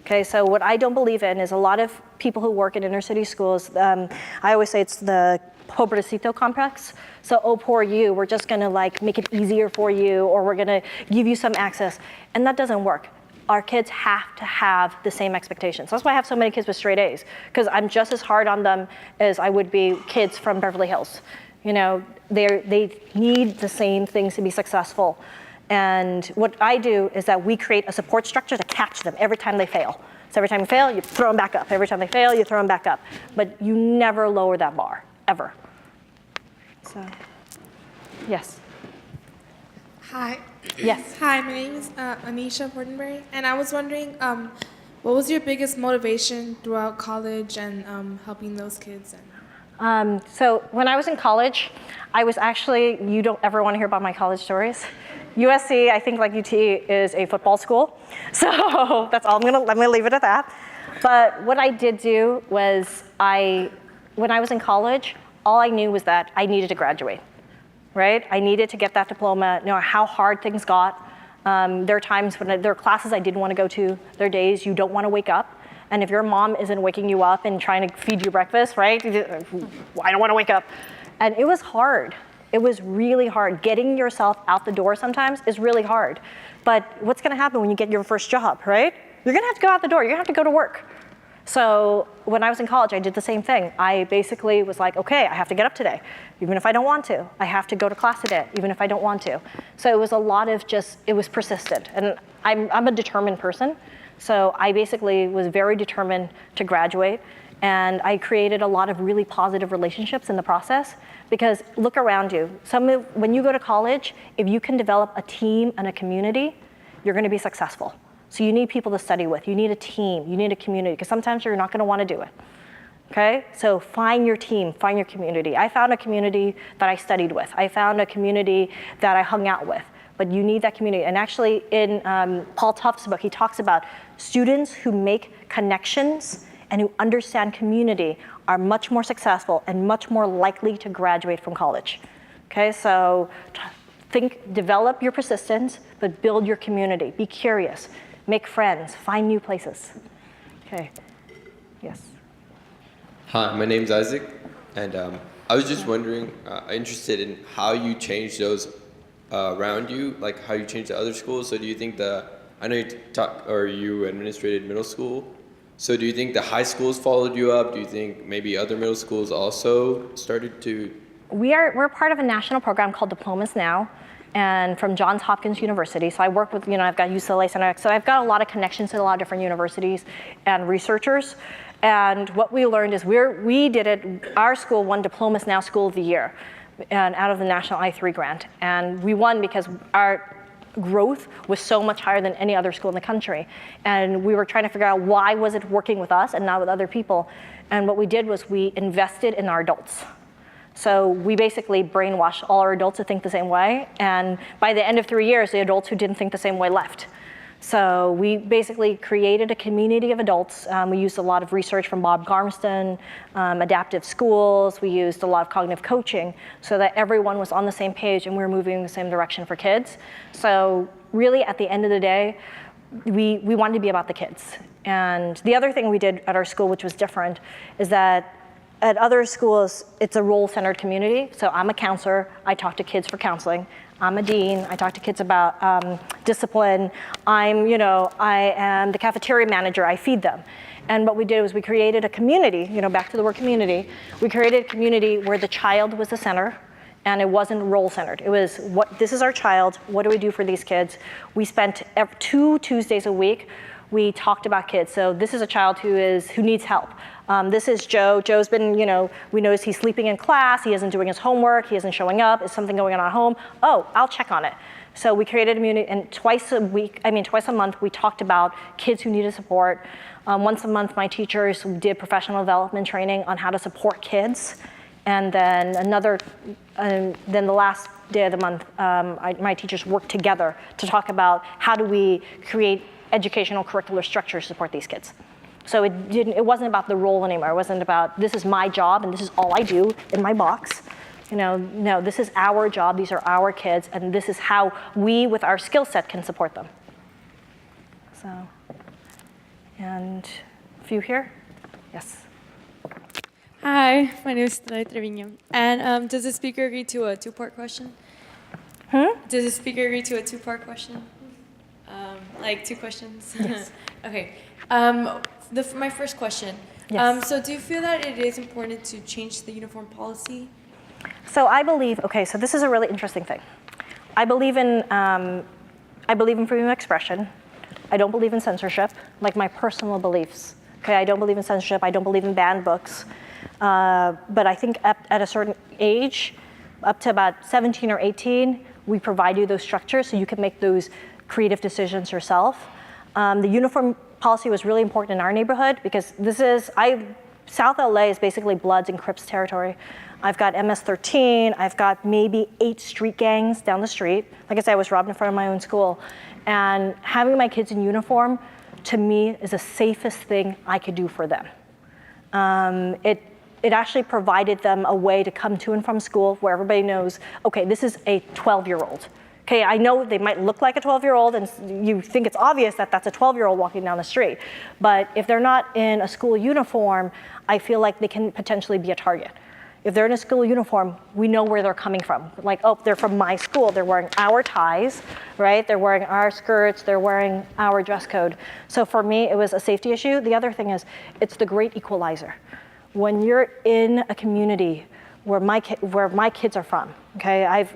Okay, so what I don't believe in is a lot of people who work in inner city schools, I always say it's the pobrecito complex. So, oh, poor you, we're just gonna like make it easier for you, or we're gonna give you some access. And that doesn't work. Our kids have to have the same expectations. That's why I have so many kids with straight A's, because I'm just as hard on them as I would be kids from Beverly Hills. You know, they need the same things to be successful. And what I do is that we create a support structure to catch them every time they fail. So every time you fail, you throw them back up. Every time they fail, you throw them back up. But you never lower that bar, ever. So, yes. Hi. Yes. Hi, my name is Anisha Portenberry, and I was wondering, what was your biggest motivation throughout college and helping those kids? So when I was in college, I was actually, you don't ever want to hear about my college stories. USC, I think like UT, is a football school. So that's all I'm gonna leave it at that. But what I did do was when I was in college, all I knew was that I needed to graduate, right? I needed to get that diploma, no matter how hard things got. There are times when there are classes I didn't want to go to. There are days you don't want to wake up. And if your mom isn't waking you up and trying to feed you breakfast, right? I don't want to wake up. And it was hard. It was really hard. Getting yourself out the door sometimes is really hard. But what's gonna happen when you get your first job, right? You're gonna have to go out the door. You're gonna have to go to work. So when I was in college, I did the same thing. I basically was like, okay, I have to get up today. Even if I don't want to. I have to go to class today, even if I don't want to. So it was a lot of it was persistent. And I'm a determined person. So I basically was very determined to graduate. And I created a lot of really positive relationships in the process, because look around you. When you go to college, if you can develop a team and a community, you're gonna be successful. So you need people to study with. You need a team, you need a community, because sometimes you're not gonna wanna do it. Okay, so find your team, find your community. I found a community that I studied with. I found a community that I hung out with. But you need that community. And actually in Paul Tufts' book, he talks about students who make connections and who understand community are much more successful and much more likely to graduate from college. Okay, so develop your persistence, but build your community. Be curious, make friends, find new places. Okay, yes. Hi, my name's Isaac, and I was just wondering, interested in how you change those around you, like how you change the other schools. So do you think I know you administrated middle school, so do you think the high schools followed you up? Do you think maybe other middle schools also started to? We're part of a national program called Diplomas Now, and from Johns Hopkins University. So I work with, I've got UCLA Center, so I've got a lot of connections to a lot of different universities and researchers. And what we learned is our school won Diplomas Now School of the Year, and out of the National I3 grant. And we won because our growth was so much higher than any other school in the country. And we were trying to figure out why was it working with us and not with other people. And what we did was we invested in our adults. So we basically brainwashed all our adults to think the same way. And by the end of 3 years, the adults who didn't think the same way left. So we basically created a community of adults. We used a lot of research from Bob Garmston, adaptive schools. We used a lot of cognitive coaching so that everyone was on the same page and we were moving in the same direction for kids. So really at the end of the day, we wanted to be about the kids. And the other thing we did at our school, which was different, is that at other schools, it's a role-centered community. So I'm a counselor, I talk to kids for counseling. I'm a dean, I talk to kids about discipline. I am the cafeteria manager, I feed them. And what we did was we created a community, back to the word community. We created a community where the child was the center and it wasn't role-centered. It was, this is our child, what do we do for these kids? We spent 2 Tuesdays a week, we talked about kids. So this is a child who needs help. This is Joe. Joe's been, we notice he's sleeping in class, he isn't doing his homework, he isn't showing up, is something going on at home? Oh, I'll check on it. So we created a community, and twice a month, we talked about kids who needed support. Once a month, my teachers did professional development training on how to support kids. And then then the last day of the month, my teachers worked together to talk about how do we create educational curricular structure to support these kids. So it wasn't about the role anymore. It wasn't about this is my job and this is all I do in my box. No, this is our job, these are our kids, and this is how we, with our skill set, can support them. So, and a few here? Yes. Hi, my name is Stella Trevino. And does the speaker agree to a two-part question? Does the speaker agree to a two-part question? Like two questions? Yes. Okay. My first question. Yes. So do you feel that it is important to change the uniform policy? So I believe, okay, so this is a really interesting thing. I believe in freedom of expression. I don't believe in censorship, like my personal beliefs. Okay, I don't believe in censorship. I don't believe in banned books. But I think at a certain age, up to about 17 or 18, we provide you those structures so you can make those creative decisions yourself. The uniform policy was really important in our neighborhood because South LA is basically Bloods and Crips territory. I've got MS-13, I've got maybe 8 street gangs down the street. Like I said, I was robbed in front of my own school. And having my kids in uniform, to me, is the safest thing I could do for them. It actually provided them a way to come to and from school where everybody knows, okay, this is a 12-year-old. Okay, I know they might look like a 12-year-old and you think it's obvious that that's a 12-year-old walking down the street. But if they're not in a school uniform, I feel like they can potentially be a target. If they're in a school uniform, we know where they're coming from. Like, oh, they're from my school. They're wearing our ties, right? They're wearing our skirts. They're wearing our dress code. So for me, it was a safety issue. The other thing is, it's the great equalizer. When you're in a community where my kids are from, okay? I've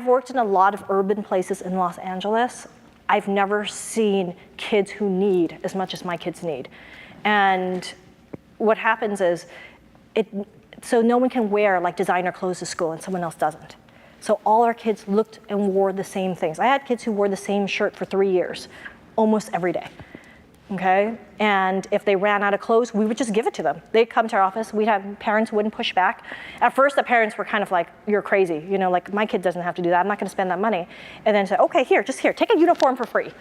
worked in a lot of urban places in Los Angeles. I've never seen kids who need as much as my kids need. And what happens is, so no one can wear like designer clothes to school and someone else doesn't. So all our kids looked and wore the same things. I had kids who wore the same shirt for 3 years, almost every day, okay? And if they ran out of clothes, we would just give it to them. They'd come to our office, parents wouldn't push back. At first the parents were kind of like, you're crazy, like my kid doesn't have to do that, I'm not gonna spend that money. And then say, okay, here, take a uniform for free.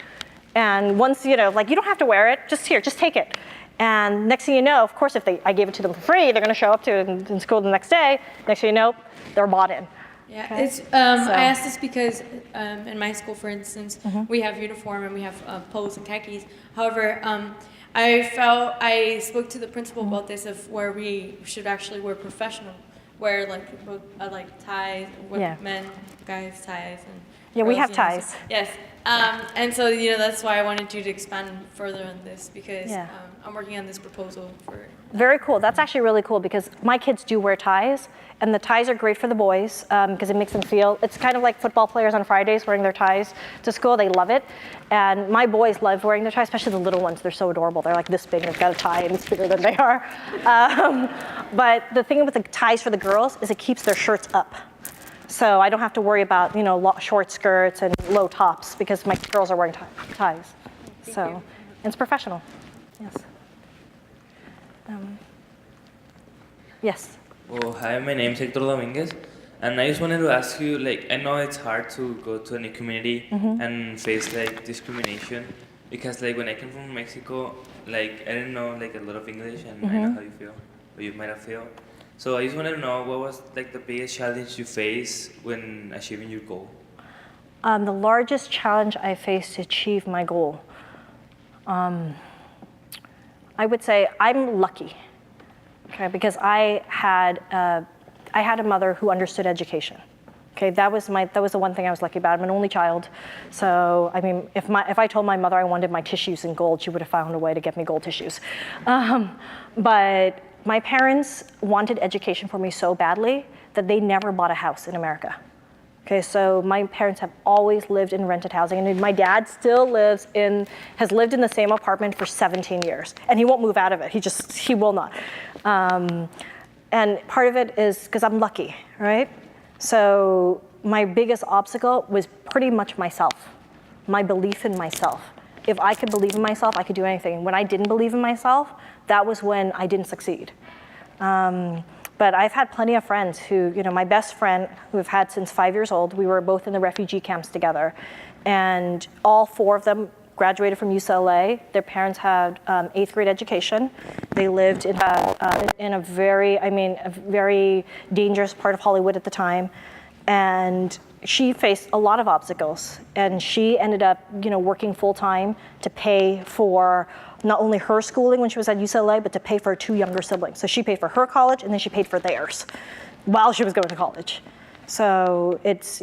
And once, like you don't have to wear it, just take it. And next thing you know, of course, if I gave it to them for free, they're going to show up to it in school the next day. Next thing you know, they're bought in. Yeah, okay? I asked this because in my school, for instance, we have uniform and we have polos and khakis. However, I spoke to the principal about this of where we should actually wear professional, where like ties, men, guys, ties, and yeah, we girls, have ties. So, yes. And so, that's why I wanted you to expand further on this because I'm working on this proposal for. Very cool. That's actually really cool because my kids do wear ties, and the ties are great for the boys because it makes them feel. It's kind of like football players on Fridays wearing their ties to school. They love it, and my boys love wearing their ties, especially the little ones. They're so adorable. They're like this big. They've got a tie, and it's bigger than they are. But the thing with the ties for the girls is it keeps their shirts up. So I don't have to worry about, short skirts and low tops because my girls are wearing ties. So it's professional. Yes. Yes. Oh, hi, my name is Hector Dominguez. And I just wanted to ask you, I know it's hard to go to a new community and face, discrimination. Because, when I came from Mexico, I didn't know, a lot of English, and I know how you feel, or you might have felt. So I just wanted to know what was the biggest challenge you faced when achieving your goal? The largest challenge I faced to achieve my goal, I would say I'm lucky, okay, because I had a mother who understood education. Okay, that was the one thing I was lucky about. I'm an only child, so if I told my mother I wanted my tissues in gold, she would have found a way to get me gold tissues. But my parents wanted education for me so badly that they never bought a house in America. Okay, so my parents have always lived in rented housing, and my dad still has lived in the same apartment for 17 years, and he won't move out of it. He will not. And part of it is because I'm lucky, right? So my biggest obstacle was pretty much myself, my belief in myself. If I could believe in myself, I could do anything. When I didn't believe in myself, that was when I didn't succeed. But I've had plenty of friends who, my best friend who I've had since 5 years old, we were both in the refugee camps together. And all 4 of them graduated from UCLA. Their parents had 8th grade education. They lived in a very dangerous part of Hollywood at the time. And she faced a lot of obstacles. And she ended up, working full time to pay for not only her schooling when she was at UCLA, but to pay for her 2 younger siblings. So she paid for her college and then she paid for theirs while she was going to college. So it's,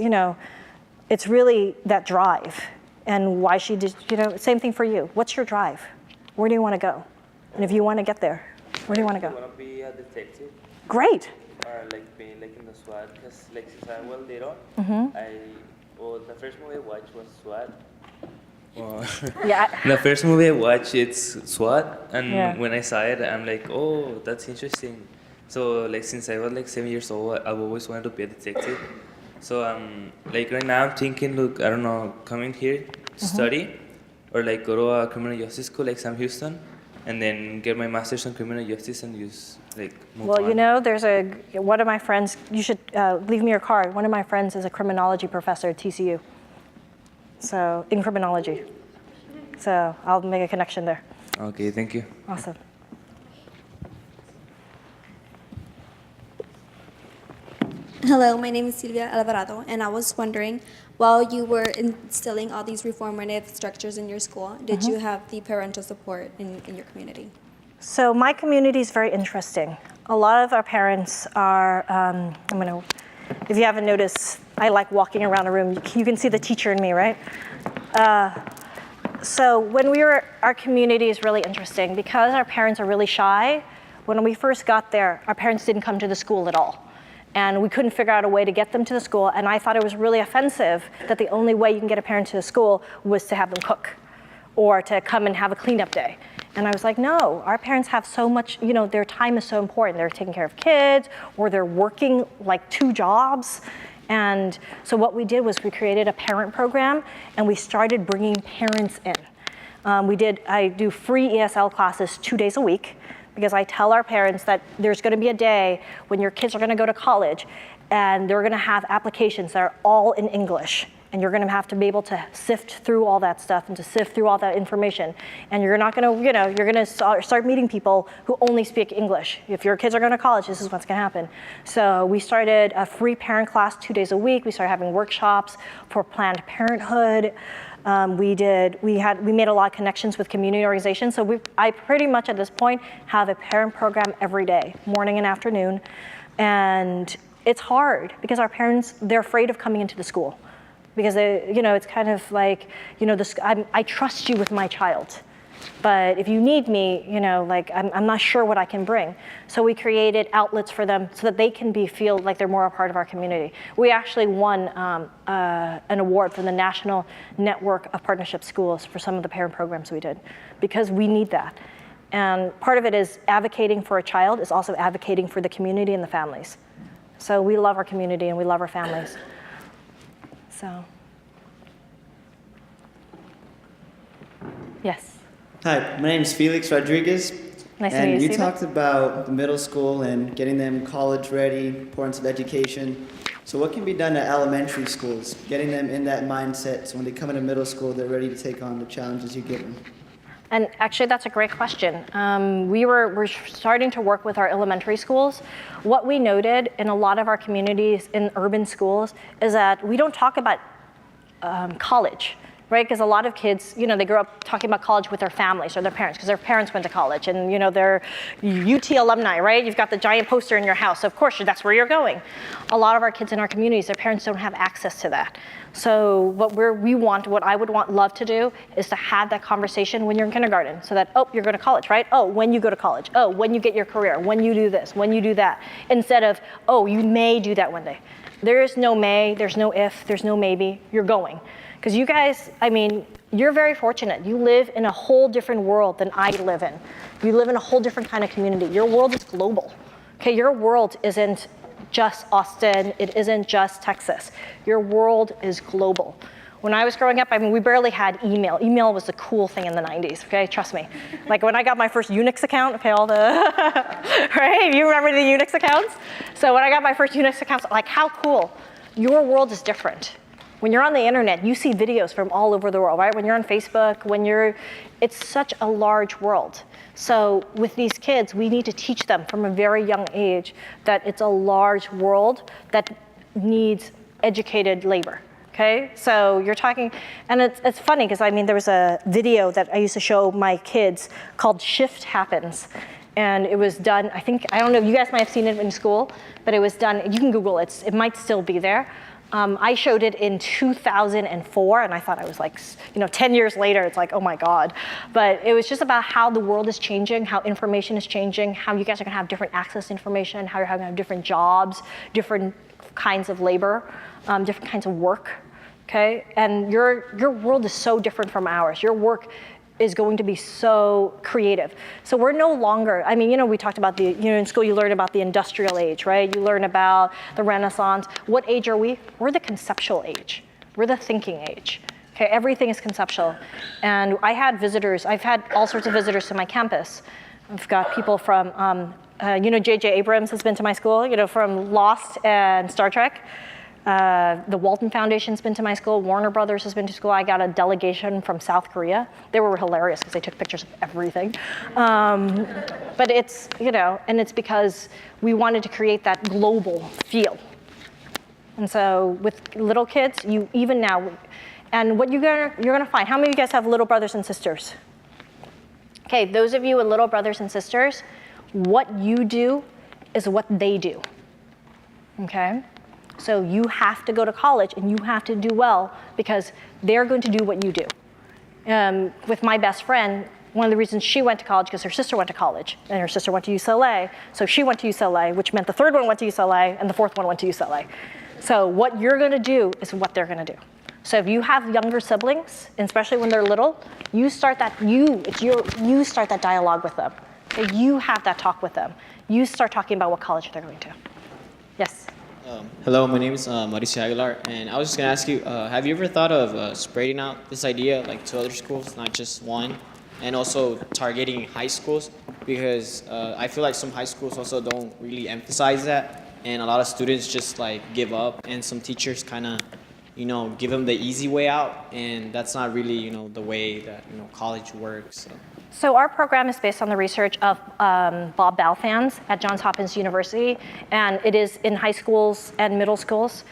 it's really that drive. And why she did, same thing for you. What's your drive? Where do you want to go? And if you want to get there, where do you want to I go? want to be a detective. Great. Or like being like in the SWAT, because like since I was little, the first movie I watched was SWAT. Yeah. The first movie I watched, it's SWAT, and Yeah. when I saw it, I'm like, oh, that's interesting. So like since I was like 7 years old, I've always wanted to be a detective. So like right now I'm thinking, look, I don't know, coming here to study, or like go to a criminal justice school like Sam Houston, and then get my master's in criminal justice and use like move Well, on. there's one of my friends, you should leave me your card. One of my friends is a criminology professor at TCU. So, in criminology. So, I'll make a connection there. Okay, thank you. Awesome. Hello, my name is Silvia Alvarado, and I was wondering, while you were instilling all these reformative structures in your school, did you have the parental support in your community? So, my community is very interesting. A lot of our parents are, if you haven't noticed, I like walking around a room. You can see the teacher in me, right? So when our community is really interesting because our parents are really shy. When we first got there, our parents didn't come to the school at all. And we couldn't figure out a way to get them to the school. And I thought it was really offensive that the only way you can get a parent to the school was to have them cook or to come and have a cleanup day. And I was like, no, our parents have so much, their time is so important. They're taking care of kids or they're working like 2 jobs. And so what we did was we created a parent program and we started bringing parents in. I do free ESL classes 2 days a week because I tell our parents that there's gonna be a day when your kids are gonna go to college and they're gonna have applications that are all in English. And you're gonna have to be able to sift through all that stuff and to sift through all that information. And you're not gonna, you're gonna start meeting people who only speak English. If your kids are going to college, this is what's gonna happen. So we started a free parent class 2 days a week. We started having workshops for Planned Parenthood. We made a lot of connections with community organizations. So I pretty much at this point have a parent program every day, morning and afternoon. And it's hard because our parents, they're afraid of coming into the school. Because it's kind of like, I trust you with my child, but if you need me, I'm not sure what I can bring. So we created outlets for them so that they can feel like they're more a part of our community. We actually won an award from the National Network of Partnership Schools for some of the parent programs we did, because we need that. And part of it is advocating for a child is also advocating for the community and the families. So we love our community and we love our families. So, yes. Hi, my name is Felix Rodriguez. Nice to meet and you, you Steven. talked about the middle school and getting them college ready, importance of education. So what can be done at elementary schools, getting them in that mindset so when they come into middle school, they're ready to take on the challenges you give them? And actually, that's a great question. We're starting to work with our elementary schools. What we noted in a lot of our communities in urban schools is that we don't talk about college, right? Because a lot of kids, they grow up talking about college with their families or their parents, because their parents went to college, and they're UT alumni, right? You've got the giant poster in your house, so of course that's where you're going. A lot of our kids in our communities, their parents don't have access to that. So what I would love to do is to have that conversation when you're in kindergarten, so that, oh, you're going to college, right? Oh, when you go to college. Oh, when you get your career, when you do this, when you do that. Instead of, oh, you may do that one day. There is no may, there's no if, there's no maybe, you're going. Because you guys, you're very fortunate. You live in a whole different world than I live in. You live in a whole different kind of community. Your world is global. Okay, your world isn't just Austin, it isn't just Texas. Your world is global. When I was growing up, I mean, we barely had email. Email was the cool thing in the 90s, okay? Trust me. Like when I got my first Unix account, okay, all the, right? You remember the Unix accounts? So when I got my first Unix accounts, like how cool. Your world is different. When you're on the internet, you see videos from all over the world, right? When you're on Facebook, it's such a large world. So with these kids, we need to teach them from a very young age that it's a large world that needs educated labor. Okay, so you're talking, and it's funny because I mean there was a video that I used to show my kids called Shift Happens, and it was done, I don't know, you guys might have seen it in school, but it was done, you can Google it, it might still be there. I showed it in 2004, and I thought I was like, 10 years later, it's like, oh my God. But it was just about how the world is changing, how information is changing, how you guys are gonna have different access to information, how you're gonna have different jobs, different kinds of labor, different kinds of work. Okay, and your world is so different from ours. Your work is going to be so creative. So we're no longer, I mean, we talked about in school you learn about the industrial age, right? You learn about the Renaissance. What age are we? We're the conceptual age. We're the thinking age. Okay, everything is conceptual. And I've had all sorts of visitors to my campus. I've got people from, J.J. Abrams has been to my school, from Lost and Star Trek. The Walton Foundation's been to my school. Warner Brothers has been to school. I got a delegation from South Korea. They were hilarious because they took pictures of everything. But it's, and it's because we wanted to create that global feel. And so with little kids, even now, and what you're gonna find, how many of you guys have little brothers and sisters? Okay, those of you with little brothers and sisters, what you do is what they do, okay? So you have to go to college and you have to do well because they're going to do what you do. With my best friend, one of the reasons she went to college because her sister went to college and her sister went to UCLA. So she went to UCLA, which meant the third one went to UCLA and the fourth one went to UCLA. So what you're gonna do is what they're gonna do. So if you have younger siblings, and especially when they're little, you start that dialogue with them. You have that talk with them. You start talking about what college they're going to. Yes? Hello, my name is Mauricio Aguilar, and I was just going to ask you, have you ever thought of spreading out this idea to other schools, not just one, and also targeting high schools? Because I feel like some high schools also don't really emphasize that, and a lot of students just give up, and some teachers kind of, give them the easy way out, and that's not really, the way that, college works. So our program is based on the research of Bob Balfans at Johns Hopkins University, and it is in high schools and middle schools.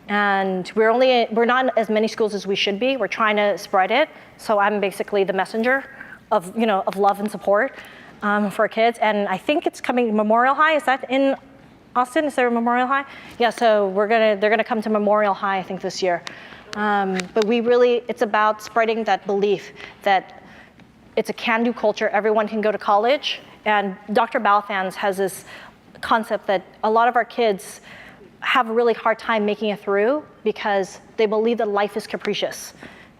And we're not as many schools as we should be. We're trying to spread it. So I'm basically the messenger of love and support for kids. And I think it's coming Memorial High. Is that in Austin? Is there a Memorial High? Yeah. So they're gonna come to Memorial High, I think, this year. But it's about spreading that belief that it's a can-do culture. Everyone can go to college. And Dr. Balfans has this concept that a lot of our kids have a really hard time making it through because they believe that life is capricious.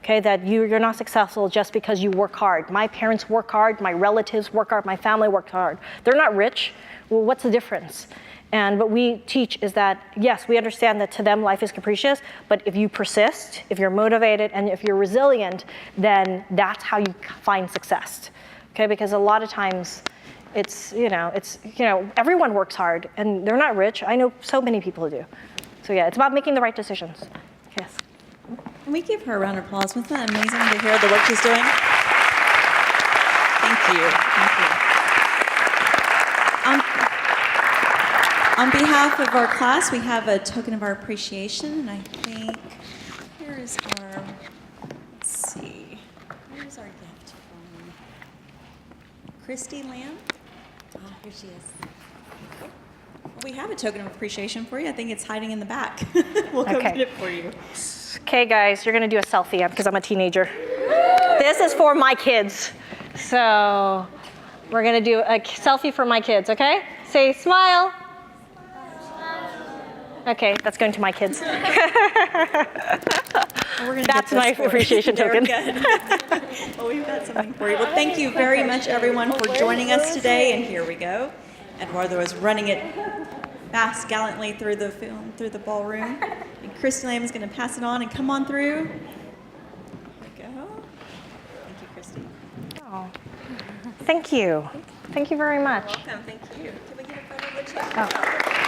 Okay, that you're not successful just because you work hard. My parents work hard, my relatives work hard, my family worked hard. They're not rich. Well, what's the difference? And what we teach is that, yes, we understand that to them life is capricious, but if you persist, if you're motivated, and if you're resilient, then that's how you find success. Okay, because a lot of times everyone works hard and they're not rich. I know so many people who do. So yeah, it's about making the right decisions. Yes. Can we give her a round of applause? Wasn't that amazing to hear the work she's doing? Thank you. On behalf of our class, we have a token of our appreciation, and I think here's our, here's our gift from Christy Lamb. Here she is. We have a token of appreciation for you. I think it's hiding in the back. We'll go get it for you. Okay, guys, you're gonna do a selfie because I'm a teenager. This is for my kids. So we're gonna do a selfie for my kids, okay? Say smile. Okay, that's going to my kids. That's my appreciation token. Well, we've got something for you. Well, thank you very much, everyone, for joining us today. And here we go. Eduardo is running it fast, gallantly through the ballroom. And Christy Lamb is going to pass it on and come on through. Oh. Thank you. Thank you very much. Welcome, thank you. Can we get a photo of the two?